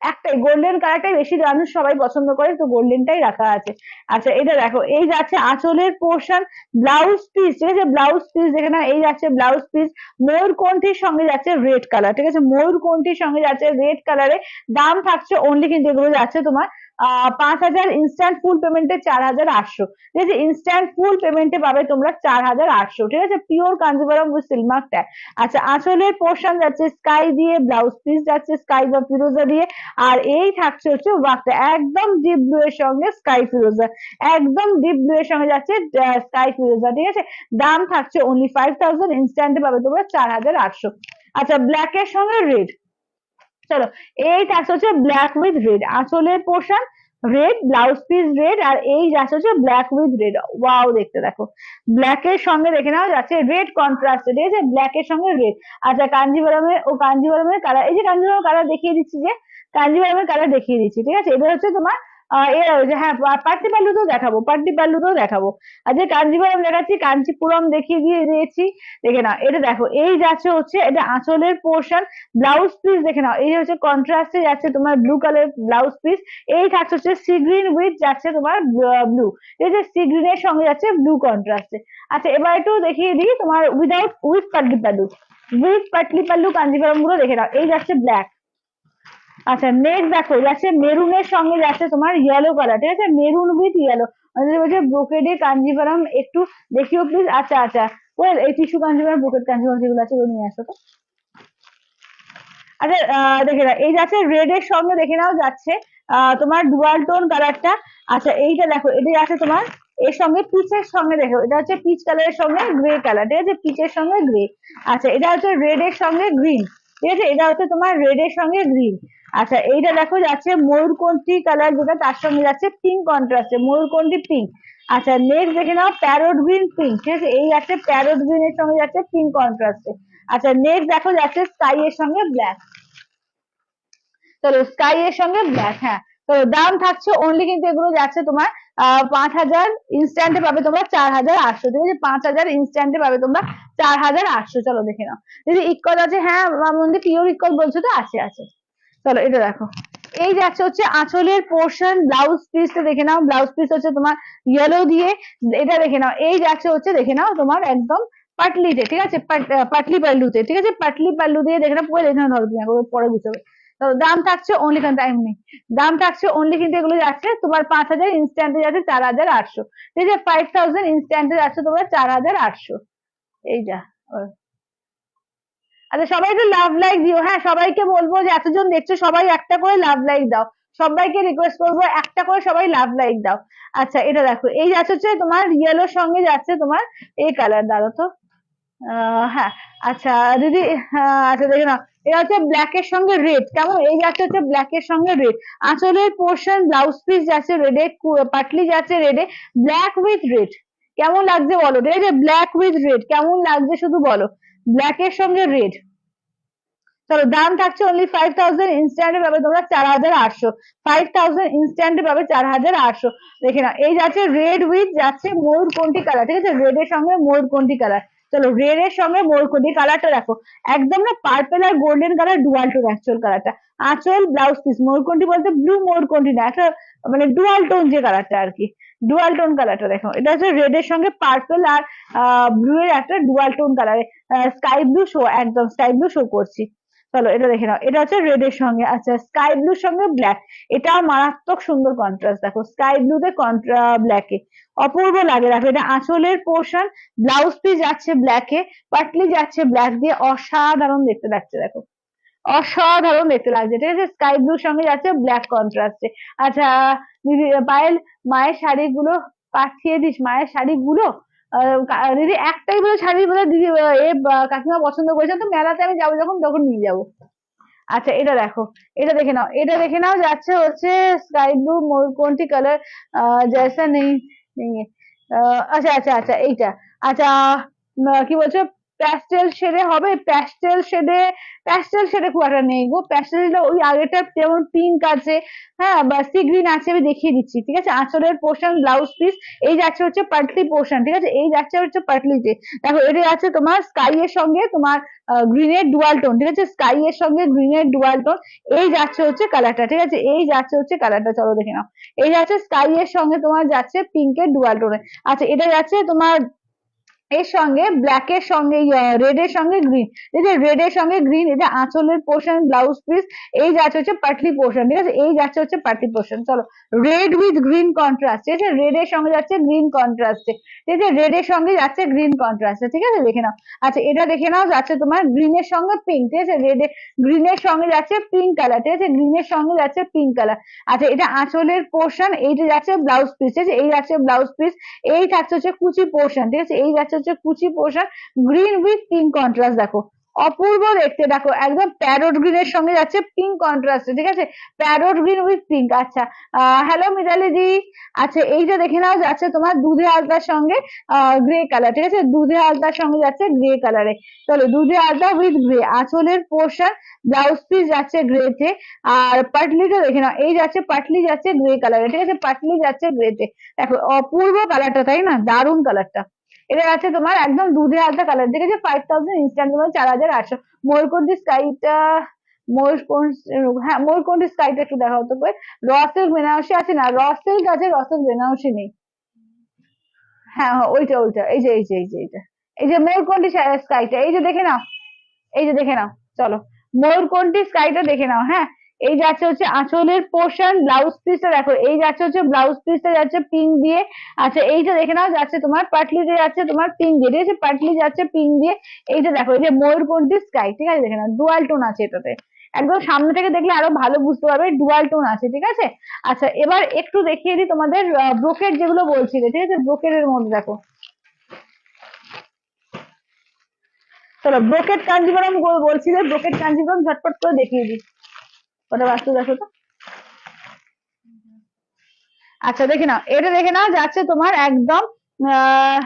একটাই গোল্ডেন কালারটাই বেশি মানুষ সবাই পছন্দ করে, তো গোল্ডেনটাই রাখা আছে। আচ্ছা, এটা দেখো, এই যাচ্ছে আঁচলের পোর্শন, ব্লাউজ পিস, ঠিক আছে, ব্লাউজ পিস দেখে নাও, এই যাচ্ছে ব্লাউজ পিস, ময়ূরকণ্ঠীর সঙ্গে যাচ্ছে রেড কালার, ঠিক আছে, ময়ূরকণ্ঠীর সঙ্গে যাচ্ছে রেড কালারে, দাম থাকছে অনলি কিন্তু এগুলো যাচ্ছে তোমার 5,000, ইনস্ট্যান্ট ফুল পেমেন্টে 4,800। ঠিক আছে, ইনস্ট্যান্ট ফুল পেমেন্টে পাবে তোমরা 4,800। ঠিক আছে, pure Kanjivaram with silk mark tag. আচ্ছা, আঁচলের পোর্শন যাচ্ছে স্কাই দিয়ে, ব্লাউজ পিস যাচ্ছে স্কাই বা ফিরোজা দিয়ে, আর এই থাকছে হচ্ছে ওয়ার্কটা একদম ডিপ ব্লু এর সঙ্গে স্কাই ফিরোজা, একদম ডিপ ব্লু এর সঙ্গে যাচ্ছে স্কাই ফিরোজা। ঠিক আছে, দাম থাকছে অনলি 5,000, ইনস্ট্যান্টে পাবে তোমরা 4,800। আচ্ছা, ব্ল্যাক এর সঙ্গে রেড, চলো এই থাকছে হচ্ছে ব্ল্যাক উইথ রেড, আঁচলের portion red, blouse piece red, আর এই যাচ্ছে হচ্ছে ব্ল্যাক উইথ রেড। ওয়াও, দেখতে দেখো, ব্ল্যাক এর সঙ্গে দেখে নাও যাচ্ছে রেড কন্ট্রাস্ট। ঠিক আছে, ব্ল্যাক এর সঙ্গে রেড। আচ্ছা, কাঞ্জিভারমের কালার, এই যে কাঞ্জিভারমের কালার দেখিয়ে দিচ্ছি, যে কাঞ্জিভারমের কালার দেখিয়ে দিচ্ছি। ঠিক আছে, এবার হচ্ছে তোমার এর যে হ্যাঁ পাট্টি পাল্লুতেও দেখাবো, পাট্টি পাল্লুতেও দেখাবো। আর যে কাঞ্জিভারম দেখাচ্ছি, কাঞ্চিপুরম দেখিয়ে দিয়ে দিয়েছি। দেখে নাও, এটা দেখো, এই যাচ্ছে হচ্ছে এটা আঁচলের পোর্শন, ব্লাউজ পিস দেখে নাও, এই হচ্ছে কন্ট্রাস্টে যাচ্ছে তোমার ব্লু কালার ব্লাউজ পিস, এই থাকছে হচ্ছে সি গ্রিন উইথ যাচ্ছে তোমার ব্লু। এই যে সি গ্রিনের সঙ্গে যাচ্ছে ব্লু কন্ট্রাস্টে। আচ্ছা, এবার একটু দেখিয়ে দিই তোমার উইথ পাটলি পাল্লু, উইথ পাটলি পাল্লু কাঞ্জিভারম গুলো দেখে নাও, এই যাচ্ছে ব্ল্যাক। আচ্ছা, নেক্সট দেখো যাচ্ছে মেরুনের সঙ্গে যাচ্ছে তোমার ইয়েলো কালার। ঠিক আছে, মেরুন উইথ ইয়েলো, বলছে ব্রোকেডে কাঞ্জিভারম, একটু দেখিও প্লিজ। আচ্ছা আচ্ছা, ওয়েল এই টিস্যু কাঞ্জিভারম, ব্রোকেড কাঞ্জিভারম যেগুলো আছে ওগুলো নিয়ে আসো তো। আচ্ছা, দেখে নাও, এই যাচ্ছে রেড এর সঙ্গে দেখে নাও যাচ্ছে তোমার ডুয়াল টোন কালারটা। আচ্ছা, এইটা দেখো, এটা যাচ্ছে তোমার এর সঙ্গে পিচের সঙ্গে, দেখো এটা হচ্ছে পিচ কালারের সঙ্গে গ্রে কালার। ঠিক আছে, পিচের সঙ্গে গ্রে। আচ্ছা, এটা হচ্ছে রেড এর সঙ্গে গ্রিন। ঠিক আছে, এটা হচ্ছে তোমার রেড এর সঙ্গে গ্রিন। আচ্ছা, এইটা দেখো যাচ্ছে ময়ূরকণ্ঠী কালার, যেটা তার সঙ্গে যাচ্ছে পিঙ্ক কন্ট্রাস্টে, ময়ূরকণ্ঠী পিঙ্ক। আচ্ছা, নেক্সট দেখে নাও প্যারোট গ্রিন পিঙ্ক। ঠিক আছে, এই যাচ্ছে প্যারোট গ্রিন এর সঙ্গে যাচ্ছে পিঙ্ক কন্ট্রাস্টে। আচ্ছা, নেক্সট দেখো যাচ্ছে স্কাই এর সঙ্গে ব্ল্যাক। চলো, স্কাই এর সঙ্গে ব্ল্যাক, হ্যাঁ। তো দাম থাকছে অনলি, কিন্তু এগুলো যাচ্ছে তোমার 5,000, ইনস্ট্যান্টে পাবে তোমরা 4,800। ঠিক আছে, 5,000 ইনস্ট্যান্টে পাবে তোমরা 4,800। চলো দেখে নাও, যদি ইকল আছে, হ্যাঁ মন্দির পিওর ইকল বলছো তো, আছে আছে। চলো এটা দেখো, এই যাচ্ছে হচ্ছে আঁচলের পোর্শন, ব্লাউজ পিসটা দেখে নাও, ব্লাউজ পিস হচ্ছে তোমার ইয়েলো দিয়ে, এটা দেখে নাও, এই যাচ্ছে হচ্ছে দেখে নাও তোমার একদম পাটলিতে। ঠিক আছে, পাটলি পাল্লুতে। ঠিক আছে, পাটলি পাল্লু দিয়ে দেখে নাও, পরে দেখে নাও, ধরো তুমি পরে বুঝবে। তো দাম থাকছে অনলি, কারণ টাইম নেই, দাম থাকছে অনলি, কিন্তু এগুলো যাচ্ছে তোমার 5,000, ইনস্ট্যান্টে যাচ্ছে 4,800। ঠিক আছে, 5,000 ইনস্ট্যান্টে যাচ্ছে তোমার 4,800। এই যা। আচ্ছা, সবাই একটু লাভ লাইক দিও। হ্যাঁ, সবাইকে বলবো যে এতজন দেখছো, সবাই একটা করে লাভ লাইক দাও, সবাইকে রিকোয়েস্ট করবো একটা করে সবাই লাভ লাইক দাও। আচ্ছা, এটা দেখো, এই যাচ্ছে হচ্ছে তোমার ইয়েলোর সঙ্গে যাচ্ছে তোমার এই কালার, দাঁড়ো তো, হ্যাঁ। আচ্ছা দিদি, আচ্ছা দেখে নাও, এটা হচ্ছে ব্ল্যাক এর সঙ্গে রেড, কেমন, এই যাচ্ছে হচ্ছে ব্ল্যাক এর সঙ্গে রেড, আঁচলের পোর্শন ব্লাউজ পিস যাচ্ছে রেডে, পাটলি যাচ্ছে রেডে, ব্ল্যাক উইথ রেড, কেমন লাগছে বলো। ঠিক আছে, ব্ল্যাক উইথ রেড কেমন লাগছে শুধু বলো, ব্ল্যাক এর সঙ্গে রেড। চলো, দাম থাকছে অনলি 5,000, ইনস্ট্যান্টে পাবে তোমরা 4,800। 5,000 ইনস্ট্যান্টে পাবে 4,800। দেখে নাও, এই যাচ্ছে রেড উইথ যাচ্ছে ময়ূরকণ্ঠী কালার। ঠিক আছে, রেড এর সঙ্গে ময়ূরকণ্ঠী কালার। চলো, রেড এর সঙ্গে ময়ূরকণ্ঠী কালারটা দেখো, একদম না পার্পেল আর golden colour, dual tone actual কালারটা। আঁচল ব্লাউজ পিস, ময়ূরকণ্ঠী বলতে ব্লু ময়ূরকণ্ঠী না, একটা মানে ডুয়াল টোন যে কালারটা আর কি, ডুয়াল টোন কালারটা দেখো, এটা হচ্ছে রেড এর সঙ্গে পার্পেল আর ব্লু এর একটা dual tone colour, sky blue show, একদম স্কাই ব্লু শো করছি। চলো এটা দেখে নাও, এটা হচ্ছে রেড এর সঙ্গে, আচ্ছা স্কাই ব্লুর সঙ্গে ব্ল্যাক, এটা মারাত্মক সুন্দর কন্ট্রাস্ট, দেখো স্কাই ব্লুতে ব্ল্যাকে অপূর্ব লাগে। দেখো, এটা আঁচলের পোর্শন, ব্লাউজ পিস যাচ্ছে ব্ল্যাকে, পাটলি যাচ্ছে ব্ল্যাক দিয়ে, অসাধারণ দেখতে লাগছে, দেখো অসাধারণ দেখতে লাগছে। ঠিক আছে, স্কাই ব্লুর সঙ্গে যাচ্ছে ব্ল্যাক কন্ট্রাস্টে। আচ্ছা দিদি, পায়েল মায়ের শাড়িগুলো পাঠিয়ে দিস, মায়ের শাড়িগুলো দিদি একটাই বলে শাড়ি বলে দিদি, কাকিমা পছন্দ করেছেন, তো মেলাতে আমি যাবো যখন, তখন নিয়ে যাবো। আচ্ছা, এটা দেখো, এটা দেখে নাও, এটা দেখে নাও যাচ্ছে হচ্ছে স্কাই ব্লু ময়ূরকণ্ঠী কালার, জैसा নেই নেই আচ্ছা আচ্ছা আচ্ছা, এইটা। আচ্ছা, কি বলছো, প্যাস্টেল শেডে হবে, প্যাস্টেল শেডে, প্যাস্টেল শেডে খুব একটা নেই গো, প্যাস্টেল ওই আগেটা যেমন পিঙ্ক আছে, হ্যাঁ বা সি গ্রিন আছে, আমি দেখিয়ে দিচ্ছি। ঠিক আছে, আঁচলের পোর্শন ব্লাউজ পিস, এই যাচ্ছে হচ্ছে পাটলি পোর্শন। ঠিক আছে, এই যাচ্ছে হচ্ছে পাটলিতে। দেখো, এটা আছে তোমার স্কাই এর সঙ্গে তোমার গ্রিনের ডুয়াল টোন। ঠিক আছে, স্কাই এর সঙ্গে গ্রিনের ডুয়াল টোন, এই যাচ্ছে হচ্ছে কালারটা। ঠিক আছে, এই যাচ্ছে হচ্ছে কালারটা, চলো দেখে নাও, এই যাচ্ছে স্কাই এর সঙ্গে তোমার যাচ্ছে পিঙ্কের ডুয়াল টোনে। আচ্ছা, এটা যাচ্ছে তোমার এর সঙ্গে ব্ল্যাক এর সঙ্গে রেড এর সঙ্গে গ্রিন, এই যে রেড এর সঙ্গে গ্রিন, এটা আঁচলের পোর্শন, ব্লাউজ পিস, এই যাচ্ছে হচ্ছে পাটলি পোর্শন, ঠিক আছে, এই যাচ্ছে হচ্ছে পাটলি পোর্শন। চলো রেড উইথ গ্রিন কন্ট্রাস্ট, ঠিক আছে, রেড এর সঙ্গে যাচ্ছে গ্রিন কন্ট্রাস্টে, ঠিক আছে, রেড এর সঙ্গে যাচ্ছে গ্রিন কন্ট্রাস্টে, ঠিক আছে, দেখে নাও। আচ্ছা এটা দেখে নাও যাচ্ছে তোমার গ্রিনের সঙ্গে পিঙ্ক, ঠিক আছে, রেড গ্রিনের সঙ্গে যাচ্ছে পিঙ্ক কালার, ঠিক আছে, গ্রিনের সঙ্গে যাচ্ছে পিঙ্ক কালার। আচ্ছা এটা আঁচলের পোর্শন, এইটা যাচ্ছে ব্লাউজ পিস, ঠিক আছে, এই যাচ্ছে ব্লাউজ পিস, এই থাকছে হচ্ছে কুচি পোর্শন, ঠিক আছে, এই যাচ্ছে হচ্ছে কুচি portion, green with pink contrast, দেখো অপূর্ব দেখতে, দেখো একদম প্যারোট গ্রিনের সঙ্গে যাচ্ছে পিঙ্ক কন্ট্রাস্ট, ঠিক আছে, প্যারোট গ্রিন উইথ পিঙ্ক। আচ্ছা হ্যালো মিতালি দি। আচ্ছা এইটা দেখে নাও যাচ্ছে তোমার দুধে আলতার সঙ্গে গ্রে কালার, ঠিক আছে, দুধে আলতার সঙ্গে যাচ্ছে গ্রে কালারে। চলো দুধে আলতা উইথ গ্রে, আঁচলের পোর্শন, ব্লাউজ পিস যাচ্ছে গ্রেতে, আর পাটলিটা দেখে নাও, এই যাচ্ছে পাটলি যাচ্ছে গ্রে কালারে, ঠিক আছে, পাটলি যাচ্ছে গ্রেতে। দেখো অপূর্ব কালারটা, তাই না, দারুণ কালারটা। এটা আছে তোমার একদম দুধে আলতা কালার, ঠিক আছে, 5000 ইনস্ট্যান্ট, তোমার 4800। ময়ূরকণ্ঠী স্কাইটা, হ্যাঁ ময়ূরকণ্ঠী স্কাইটা একটু দেখাও তো, র সিল্ক বেনারসি আছে না, র সিল্ক আছে, র সিল্ক বেনারসি নেই। হ্যাঁ হ্যাঁ ওইটা ওইটা, এই যে এইটা, এই যে ময়ূরকণ্ঠী স্কাইটা, এই যে দেখে নাও, এই যে দেখে নাও। চলো ময়ূরকণ্ঠী স্কাইটা দেখে নাও। হ্যাঁ এই যাচ্ছে হচ্ছে আঁচলের পোর্শন, ব্লাউজ পিসটা দেখো, এই যাচ্ছে হচ্ছে ব্লাউজ পিসটা যাচ্ছে পিঙ্ক দিয়ে। আচ্ছা এইটা দেখে নাও যাচ্ছে তোমার পাটলিতে যাচ্ছে তোমার পিঙ্ক দিয়ে, ঠিক আছে, পাটলি যাচ্ছে পিঙ্ক দিয়ে। এইটা দেখো, এই যে ময়ূরকণ্ঠী স্কাই, ঠিক আছে, দেখে নাও ডুয়াল টোন আছে এটাতে, একদম সামনে থেকে দেখলে আরো ভালো বুঝতে পারবে, ডুয়াল টোন আছে, ঠিক আছে। আচ্ছা এবার একটু দেখিয়ে দিই তোমাদের ব্রোকেট যেগুলো বলছিলে, ঠিক আছে, ব্রোকেটের মধ্যে দেখো, চলো ব্রোকেট কাঞ্জিভরম বলছিলে, ব্রোকেট কাঞ্জিভরম ঝটপট করে দেখিয়ে দিই, ওটা বাস্তু দেখো তো। আচ্ছা দেখে নাও, এটা দেখে নাও যাচ্ছে তোমার একদম আহ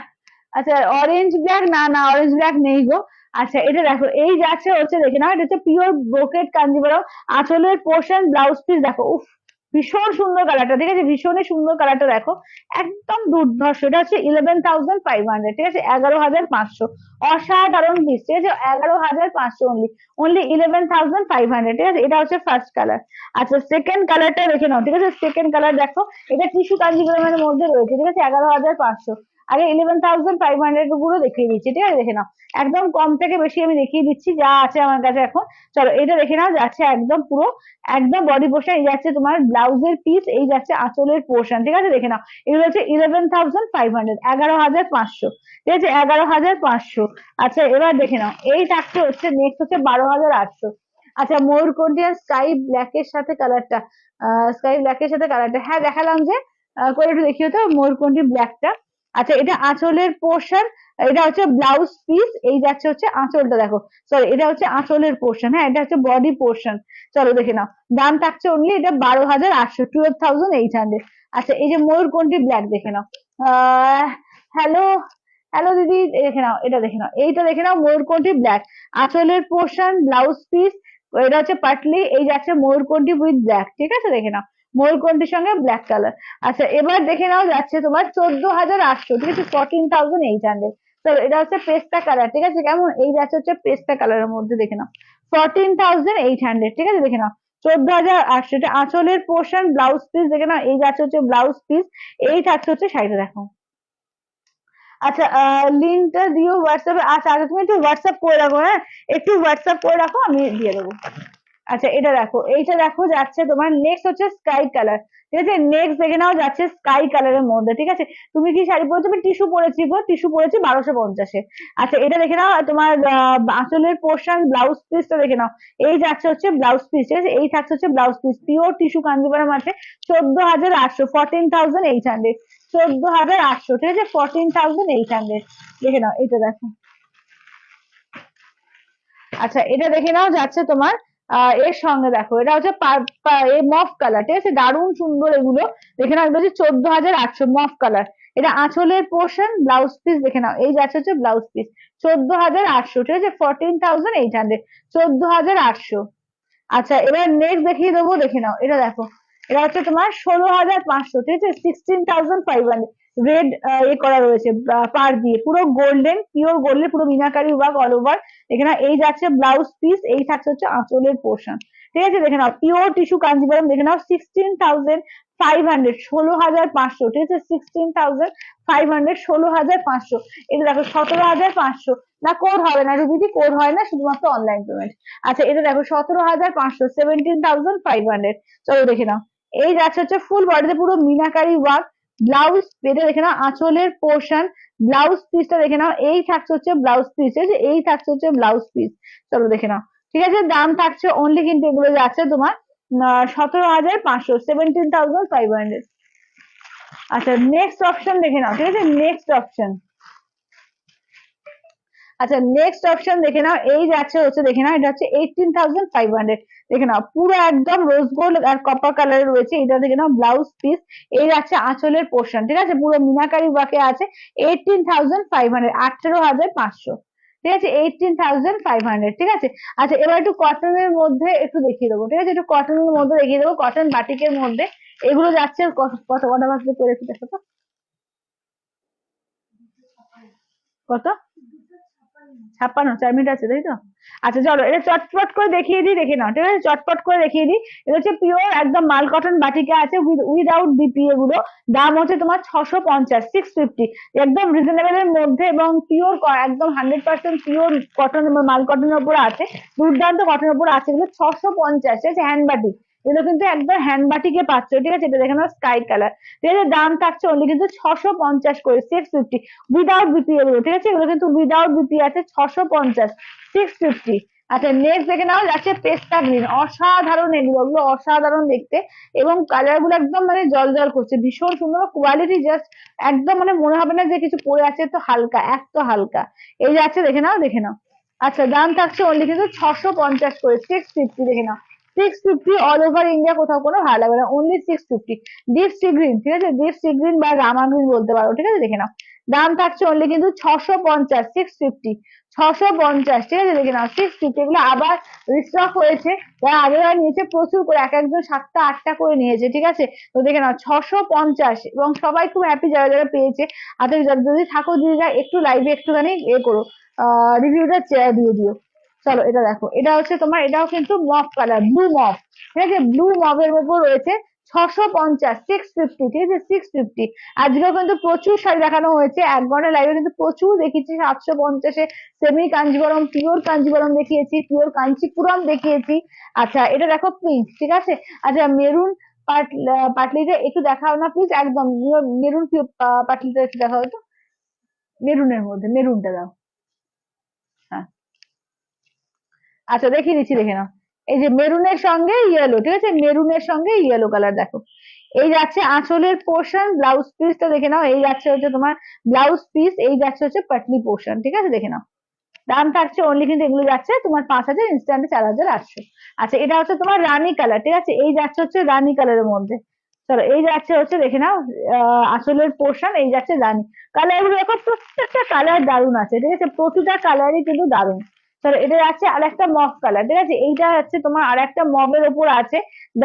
আচ্ছা অরেঞ্জ ব্ল্যাক, না না অরেঞ্জ ব্ল্যাক নেই গো। আচ্ছা এটা দেখো, এই যাচ্ছে হচ্ছে দেখে নাও, এটা হচ্ছে পিওর ব্রোকেট কাঞ্জিভরম, আঁচলের পোর্শন, ব্লাউজ পিস দেখো, উফ ভীষণ সুন্দর কালারটা, ঠিক আছে, ভীষণই সুন্দর কালারটা দেখো, একদম দুর্ধর্ষ। এটা হচ্ছে 11,500, ঠিক আছে, 11,500, অসাধারণ পিস, ঠিক আছে, 11,500 অনলি, অনলি 11,500, ঠিক আছে, এটা হচ্ছে ফার্স্ট কালার। আচ্ছা সেকেন্ড কালারটা দেখে নাও, ঠিক আছে, সেকেন্ড কালার দেখো, এটা টিস্যু কাঞ্জিভরমের মধ্যে রয়েছে, ঠিক আছে, 11,500, আগে 11,500 গুলো দেখিয়ে দিচ্ছি, ঠিক আছে, দেখে নাও একদম কম থেকে বেশি আমি দেখিয়ে দিচ্ছি যা আছে আমার কাছে এখন। চলো এটা দেখে নাও যাচ্ছে একদম পুরো একদম বডি পোর্শন, এই যাচ্ছে তোমার ব্লাউজের পিস, এই যাচ্ছে আঁচলের পোর্শন, ঠিক আছে, দেখে নাও এগুলো হচ্ছে 11,500, 11,500, ঠিক আছে, 11,500। আচ্ছা এবার দেখে নাও এই থাকছে হচ্ছে নেক্সট হচ্ছে 12,800। আচ্ছা ময়ূরকণ্ঠী আর স্কাই ব্ল্যাক এর সাথে কালারটা, স্কাই ব্ল্যাক এর সাথে কালারটা, হ্যাঁ দেখালাম যে করে একটু দেখিও তো ময়ূরকণ্ঠী ব্ল্যাকটা। আচ্ছা এটা আঁচলের পোর্শন, এটা হচ্ছে ব্লাউজ পিস, এই যাচ্ছে হচ্ছে আঁচলটা দেখো, সরি এটা হচ্ছে আঁচলের পোর্শন, হ্যাঁ এটা হচ্ছে বডি পোর্শন। চলো দেখে নাও দাম থাকছে অনলি এটা 12,800, 12,800। আচ্ছা এই যে ময়ূরকণ্ঠী ব্ল্যাক দেখে নাও, হ্যালো হ্যালো দিদি, দেখে নাও এটা দেখে নাও, এইটা দেখে নাও ময়ূরকণ্ঠী ব্ল্যাক, আঁচলের পোর্শন, ব্লাউজ পিস, এটা হচ্ছে পাটলি, এই যাচ্ছে ময়ূরকণ্ঠী উইথ ব্ল্যাক, ঠিক আছে, দেখে নাও ময়ূরকণ্ঠীর সঙ্গে ব্ল্যাক কালার। আচ্ছা এবার দেখে নাও যাচ্ছে তোমার 14,800, ঠিক আছে, 14,800। চলো এটা হচ্ছে পেস্তা কালার, ঠিক আছে, কেমন, এই যাচ্ছে হচ্ছে পেস্তা কালারের মধ্যে, দেখে নাও 14,800, ঠিক আছে, দেখে নাও 14,800, এটা আঁচলের পোর্শন, ব্লাউজ পিস দেখে নাও, এই যাচ্ছে হচ্ছে ব্লাউজ পিস, এই থাকছে হচ্ছে শাড়িটা দেখো। আচ্ছা লিঙ্কটা দিও হোয়াটসঅ্যাপে, আচ্ছা আচ্ছা তুমি একটু হোয়াটসঅ্যাপ করে রাখো, হ্যাঁ একটু হোয়াটসঅ্যাপ করে রাখো আমি দিয়ে দেবো। আচ্ছা এটা দেখো, এইটা দেখো যাচ্ছে তোমার নেক্সট হচ্ছে স্কাই কালার, ঠিক আছে, নেক্সট দেখে নাও যাচ্ছে স্কাই কালারের মধ্যে, ঠিক আছে, তুমি কি শাড়ি পরেছো, আমি টিস্যু পরেছি গো, টিস্যু পরেছি 1250-এ। আচ্ছা এটা দেখে নাও তোমার আঁচলের পোর্শন, ব্লাউজ পিসটা দেখে নাও, এই যাচ্ছে হচ্ছে ব্লাউজ পিস, ঠিক আছে, এই থাকছে হচ্ছে blouse piece, pure tissue Kanjivaram আছে, 14,800, 14,800, 14,800, ঠিক আছে, 14,800, দেখে নাও এটা দেখো। আচ্ছা এটা দেখে নাও যাচ্ছে তোমার এর সঙ্গে দেখো, এটা হচ্ছে মফ কালার, ঠিক আছে, দারুণ সুন্দর এগুলো, দেখে নাও এটা হচ্ছে 14,800 মফ কালার, এটা আঁচলের পোর্শন, ব্লাউজ পিস দেখে নাও, এই যাচ্ছে হচ্ছে ব্লাউজ পিস, 14,800, ঠিক আছে, 14,800, 14,800। আচ্ছা এবার নেক্সট দেখিয়ে দেবো, দেখে নাও এটা দেখো, এটা হচ্ছে তোমার 16,500, ঠিক আছে, 16,500, রেড এ করা রয়েছে পার দিয়ে, পুরো গোল্ডেন পিওর গোল্ডেন, পুরো মিনাকারি ওয়ার্ক অল ওভার, এখানে এই যাচ্ছে ব্লাউজ পিস, এই থাকছে হচ্ছে আঁচলের পোর্শন, ঠিক আছে, দেখে নাও পিওর টিস্যু কাঞ্জিভরম, দেখে নাও 16,500, 16,500, ঠিক আছে 16,500, 16,500। এটা দেখো 17,500, না কোড হবে না রুবিদি, কোড হয় না, শুধুমাত্র অনলাইন পেমেন্ট। আচ্ছা এটা দেখো 17,500, 17,500। চলো দেখে নাও, এই যাচ্ছে হচ্ছে ফুল বডিতে পুরো মিনাকারি ওয়ার্ক, ব্লাউজ এটা দেখে নাও আঁচলের পোর্শন, ব্লাউজ পিসটা দেখে নাও, এই থাকছে হচ্ছে ব্লাউজ পিস, এই থাকছে হচ্ছে ব্লাউজ পিস। চলো দেখে নাও, ঠিক আছে দাম থাকছে অনলি কিন্তু এগুলো যাচ্ছে তোমার 17,500, 17,500। আচ্ছা নেক্সট অপশন দেখে নাও, ঠিক আছে নেক্সট অপশন। আচ্ছা নেক্সট অপশন দেখে নাও, এই যাচ্ছে হচ্ছে দেখে নাও, এটা হচ্ছে 18,500। দেখে নাও পুরো একদম রোজ গোল্ড আর কপার কালারের রয়েছে, এটা দেখে নাও ব্লাউজ পিস, এই যাচ্ছে আঁচলের পোর্শন, ঠিক আছে পুরো মিনাকারি ওয়ার্কে আছে। 18,500, 18,500, ঠিক আছে 18,500, ঠিক আছে। আচ্ছা এবার একটু কটনের মধ্যে একটু দেখিয়ে দেবো, ঠিক আছে একটু কটনের মধ্যে দেখিয়ে দেবো, কটন বাটিকের মধ্যে এগুলো যাচ্ছে কত কত কটা বাজতে করে একটু দেখো তো কত, 56, 4 মিনিট আছে তাই তো। আচ্ছা চলো এটা চটপট করে দেখিয়ে দিই, দেখে নাও, ঠিক আছে চটপট করে দেখিয়ে দিই। এটা হচ্ছে পিওর একদম মাল কটন বাটিকা আছে উইদাউট বিপি, এগুলো দাম হচ্ছে তোমার 650, 650, একদম রিজনেবল এর মধ্যে এবং পিওর একদম 100% পিওর কটন মাল কটনের উপর আছে, দুর্দান্ত কটনের উপর আছে এগুলো 650, ঠিক আছে হ্যান্ড বাটিক, এগুলো কিন্তু একদম হ্যান্ড বাটিকে পাচ্ছ, ঠিক আছে এটা দেখে নাও স্কাই কালার, ঠিক আছে দাম থাকছে অনলি কিন্তু 650 করে, 650 উইদাউট বিপি এগুলো, ঠিক আছে এগুলো কিন্তু উইদাউট বিপি আছে 650, 650। আচ্ছা নেক্সট দেখে নাও যাচ্ছে পেস্তা গ্রিন, অসাধারণ এগুলো, ওগুলো অসাধারণ দেখতে এবং কালার গুলো একদম মানে জল জল করছে, ভীষণ সুন্দর কোয়ালিটি, জাস্ট একদম মানে মনে হবে না যে কিছু পরে আছে, তো হালকা এত হালকা, এই যাচ্ছে দেখে নাও দেখে নাও। আচ্ছা দাম থাকছে অনলি কিন্তু 650 করে, 650 দেখে নাও, 650 অল ওভার ইন্ডিয়া, কোথাও কোনো ভালো লাগবে না, অনলি 650। ডিপ সি গ্রিন, ঠিক আছে ডিপ সি গ্রিন বা রামা গ্রিন বলতে পারো, ঠিক আছে দেখে নাও দাম থাকছে অনলি কিন্তু 650, 650, 650, ঠিক আছে দেখে নাও 650। এগুলো আবার রিস্টক হয়েছে, যারা আগেবার নিয়েছে প্রচুর করে, এক একজন 7টা 8টা করে নিয়েছে, ঠিক আছে তো দেখে নাও 650 এবং সবাই খুব হ্যাপি যারা যারা পেয়েছে। আর যদি থাকো দিদিরা একটু লাইভে একটুখানি করো, রিভিউটা দিয়ে দিও। চলো এটা দেখো, এটা হচ্ছে তোমার, এটাও কিন্তু মফ কালার, ব্লু মফ, ঠিক আছে ব্লু মফের উপর রয়েছে 650, 650, ঠিক আছে 650। আজকেও কিন্তু প্রচুর শাড়ি দেখানো হয়েছে, 1 ঘন্টা লাইভে কিন্তু প্রচুর দেখিয়েছি, 750-এ সেমি কাঞ্জিবরম, পিওর কাঞ্জিবরম দেখিয়েছি, পিওর কাঞ্চিপুরম দেখিয়েছি। আচ্ছা এটা দেখো পিঙ্ক, ঠিক আছে। আচ্ছা মেরুন পাটলিটা একটু দেখাও না প্লিজ, একদম মেরুন পাটলিটা একটু দেখাও তো, মেরুনের মধ্যে মেরুনটা দাও। হ্যাঁ আচ্ছা দেখিয়ে দিচ্ছি দেখে নাও, এই যে মেরুনের সঙ্গে ইয়েলো, ঠিক আছে মেরুনের সঙ্গে ইয়েলো কালার দেখো, এই যাচ্ছে আঁচলের পোর্শন, ব্লাউজ পিসটা দেখে নাও, এই যাচ্ছে হচ্ছে তোমার ব্লাউজ পিস, এই যাচ্ছে হচ্ছে পাটলি পোর্শন, ঠিক আছে দেখে নাও দাম থাকছে অনলি কিন্তু এগুলো যাচ্ছে তোমার 5,000, ইনস্ট্যান্টে 4,800। আচ্ছা এটা হচ্ছে তোমার রানী কালার, ঠিক আছে এই যাচ্ছে হচ্ছে রানী কালারের মধ্যে। চলো এই যাচ্ছে হচ্ছে দেখে নাও আঁচলের পোর্শন, এই যাচ্ছে রানী কালার, এগুলো দেখো প্রত্যেকটা কালার দারুণ আছে, ঠিক আছে প্রতিটা কালারই কিন্তু দারুণ। চলো এটা যাচ্ছে আর একটা মভ কালার, ঠিক আছে এইটা হচ্ছে তোমার আর একটা মভের ওপর আছে,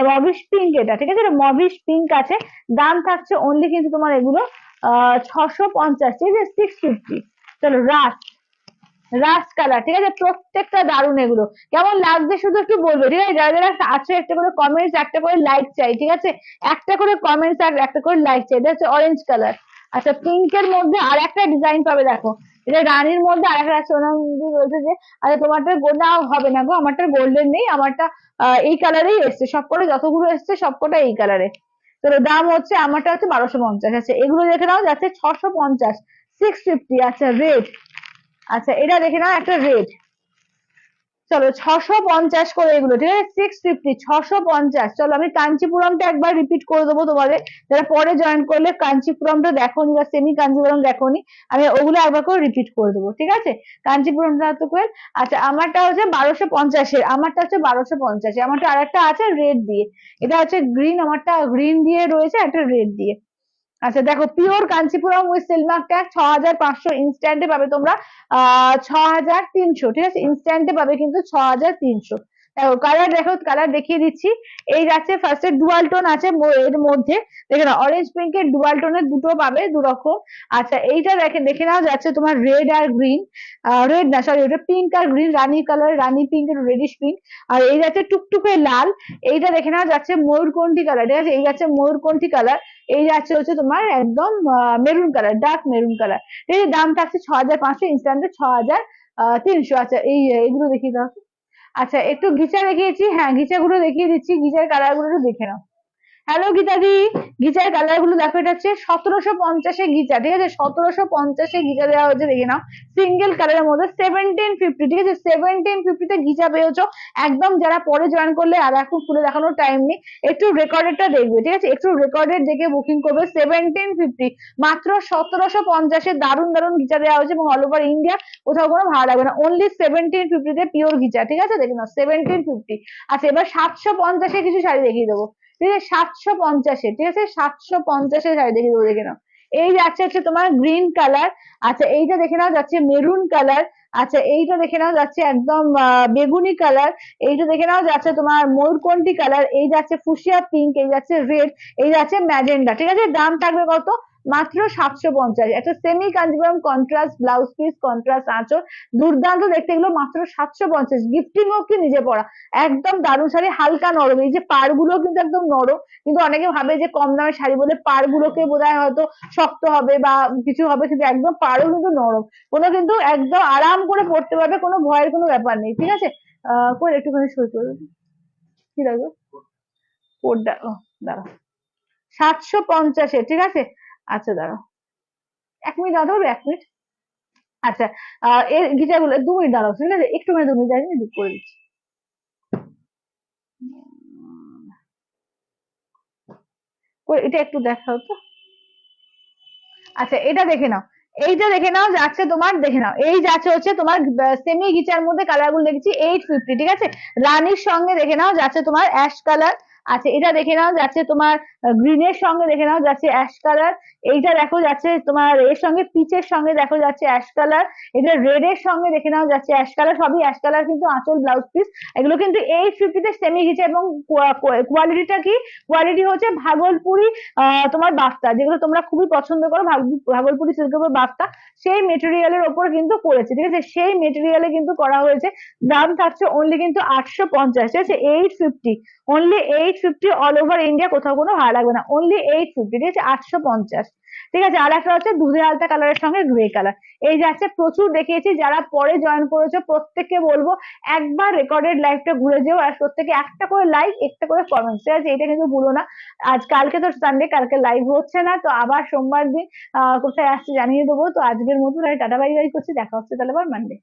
মভিশ পিঙ্ক, এটা ঠিক আছে মভিশ পিঙ্ক আছে, দাম থাকছে অনলি কিন্তু তোমার এগুলো 650, ঠিক আছে 650। চলো রাস্ট কালার, ঠিক আছে প্রত্যেকটা দারুণ, এগুলো কেমন লাগছে শুধু একটু বলবে, ঠিক আছে যারা যারা আছে একটা করে কমেন্টস, একটা করে লাইক চাই, ঠিক আছে একটা করে কমেন্টস আর একটা করে লাইক চাই। এটা হচ্ছে অরেঞ্জ কালার। আচ্ছা পিঙ্কের মধ্যে আর একটা ডিজাইন পাবে দেখো, এটা রানীর মধ্যে আর একটা আছে, ওনাদি বলছে যে আচ্ছা তোমারটা গোল্ডেন হবে না গো, আমারটা গোল্ডেন নেই, আমারটা এই কালারেই এসছে, সবকটা যতগুলো এসছে সবকটা এই কালারে। তো দাম হচ্ছে আমারটা হচ্ছে 1250, আছে এগুলো দেখে নাও যাচ্ছে 650, 650। আচ্ছা রেড, আচ্ছা এটা দেখে নাও একটা রেড, চলো 650 করে এগুলো, ঠিক আছে 650, 650। চলো আমি কাঞ্চিপুরমটা একবার রিপিট করে দেবো তোমাদের, যারা পরে জয়েন করলে কাঞ্চিপুরমটা দেখোনি বা সেমি কাঞ্চিপুরম দেখোনি, আমি ওগুলো একবার করে রিপিট করে দেবো, ঠিক আছে কাঞ্চিপুরমটা তো করে। আচ্ছা আমারটা হচ্ছে 1250-এর, আমারটা হচ্ছে 1250, আমারটা আর একটা আছে রেড দিয়ে, এটা হচ্ছে গ্রিন, আমারটা গ্রিন দিয়ে রয়েছে একটা রেড দিয়ে। আচ্ছা দেখো pure Kanchipuram with silk mark tag 6,500, ইনস্ট্যান্টে পাবে তোমরা 6,300, ঠিক আছে ইনস্ট্যান্টে পাবে কিন্তু 6,300। কালার দেখো, কালার দেখিয়ে দিচ্ছি। এই যাচ্ছে ফার্স্টে ডুয়াল টোন আছে এর মধ্যে, দেখে নাও অরেঞ্জ পিঙ্কের ডুয়াল টোনের দুটো পাবে, দু রকম। আচ্ছা এইটা দেখে নাও যাচ্ছে তোমার রেড আর গ্রিন, রেড না সরি, ওটা পিঙ্ক আর গ্রিন, রানী কালার, রানী পিঙ্ক আর রেডিশ পিঙ্ক। আর এই যাচ্ছে টুকটুকে লাল, এইটা দেখে নাও যাচ্ছে ময়ূরকণ্ঠী কালার, ঠিক আছে, এই যাচ্ছে ময়ূরকণ্ঠী কালার। এই যাচ্ছে হচ্ছে তোমার একদম maroon colour, dark maroon colour. এই দাম থাকছে 6500, ইনস্ট্যান্টে 6300। আচ্ছা এইগুলো দেখিয়ে দাও। আচ্ছা একটু ঘিচা দেখিয়েছি, হ্যাঁ ঘিচা গুলো দেখিয়ে দিচ্ছি, ঘিচার কালার গুলো একটু দেখে নাও। হ্যালো গীতাদি, গিচার কালার গুলো দেখো, এটা হচ্ছে 1750 গিচা, ঠিক আছে, 1750 গিচা দেওয়া হচ্ছে, দেখে নাও সিঙ্গেল কালারের মধ্যে 1750, ঠিক আছে, 1750 তে গিচা পেয়েছো একদম। যারা পরে জয়েন করলে আর এখন খুলে দেখানোর টাইম নেই, একটু রেকর্ডেডটা দেখবে, ঠিক আছে, একটু রেকর্ডেড দেখে বুকিং করবে। 1750 মাত্র 1750 দারুণ দারুণ গিচা দেওয়া হয়েছে, এবং অল ওভার ইন্ডিয়া, কোথাও কোনো ভাড়া লাগবে না, অনলি 1750 তে পিওর গিচা, ঠিক আছে, দেখে নাও 1750। আচ্ছা এবার 750 কিছু শাড়ি দেখিয়ে দেবো, ঠিক আছে, 750, ঠিক আছে, 750 শাড়ি দেখে দেবো, দেখে নাও। এই যাচ্ছে হচ্ছে তোমার গ্রিন কালার। আচ্ছা এইটা দেখে নাও যাচ্ছে মেরুন কালার। আচ্ছা এইটা দেখে নাও যাচ্ছে একদম বেগুনি কালার। এইটা দেখে নাও যাচ্ছে তোমার ময়ূরকণ্ঠী কালার। এই যাচ্ছে ফুসিয়া পিঙ্ক, এই যাচ্ছে রেড, এই যাচ্ছে ম্যাজেন্ডা, ঠিক আছে। দাম থাকবে কত? মাত্র 750। একটা semi Kanjivaram contrast blouse piece, contrast আঁচল, দুর্দান্ত দেখতে, এগুলো মাত্র 750। গিফটিং হোক কি নিজে পরা, একদম দারুণ শাড়ি, হালকা নরম। এই যে পাড় গুলো কিন্তু একদম নরম, কিন্তু অনেকে ভাবে যে কম দামের শাড়ি বলে পাড় গুলোকে বোধহয় হয়তো শক্ত হবে বা কিছু হবে, কিন্তু একদম পাড়ও কিন্তু নরম, কোনো কিন্তু একদম আরাম করে পড়তে পারবে, কোনো ভয়ের কোনো ব্যাপার নেই, ঠিক আছে। করে একটুখানি সই করে দেবে। কি লাগবে? কোডটা দাঁড়াও, 750, ঠিক আছে। আচ্ছা দাঁড়াও 1 মিনিট দাঁড়াও, 1 মিনিট। আচ্ছা এর গিটার গুলো 2 মিনিট দাঁড়াও, ঠিক আছে, একটু মানে 2 মিনিট দাঁড়িয়ে করে দিচ্ছি। এটা একটু দেখাও তো। আচ্ছা এটা দেখে নাও, এইটা দেখে নাও যাচ্ছে তোমার, দেখে নাও এই যাচ্ছে হচ্ছে তোমার সেমি গিচার মধ্যে কালার গুলো দেখেছি 850, ঠিক আছে। রানীর সঙ্গে দেখে নাও যাচ্ছে তোমার অ্যাশ কালার। আচ্ছা এটা দেখে নাও যাচ্ছে তোমার গ্রিনের সঙ্গে, দেখে নাও যাচ্ছে অ্যাশ কালার। এইটা দেখো যাচ্ছে তোমার এর সঙ্গে পিচের সঙ্গে দেখো যাচ্ছে অ্যাশ কালার। এটা রেড এর সঙ্গে দেখে নাও যাচ্ছে অ্যাশ কালার, সবই অ্যাশ কালার, কিন্তু আঁচল ব্লাউজ পিস। এগুলো কিন্তু 850 সেমি গিচা, এবং কোয়ালিটিটা কি? কোয়ালিটি হচ্ছে ভাগলপুরি তোমার বাফতা, যেগুলো তোমরা খুবই পছন্দ করো, ভাগলপুরি সিল্কের উপর বাফতা, সেই মেটেরিয়ালের ওপর কিন্তু করেছে, ঠিক আছে, সেই মেটেরিয়ালে কিন্তু করা হয়েছে। দাম থাকছে অনলি কিন্তু 850, ঠিক আছে, 850, অনলি 850, অল ওভার ইন্ডিয়া, কোথাও কোনো ভাড়া লাগবে না, অনলি 850, ঠিক আছে, 850। ঠিক আছে, আর একটা হচ্ছে দুধে আলতা কালারের সঙ্গে গ্রে কালার। এই যাচ্ছে প্রচুর দেখিয়েছি, যারা পরে জয়েন করেছো প্রত্যেককে বলবো একবার রেকর্ডেড লাইভটা ঘুরে যেও, আর প্রত্যেকে একটা করে লাইক, একটা করে কমেন্ট, ঠিক আছে, এটা কিন্তু ভুলো না। আজ কালকে তো সানডে, কালকে লাইভ হচ্ছে না, তো আবার সোমবার দিন কোথায় আসছে জানিয়ে দেবো। তো আজকের মতো টাটা বাই বাই করছি, দেখা হচ্ছে তাহলে আবার মানডে।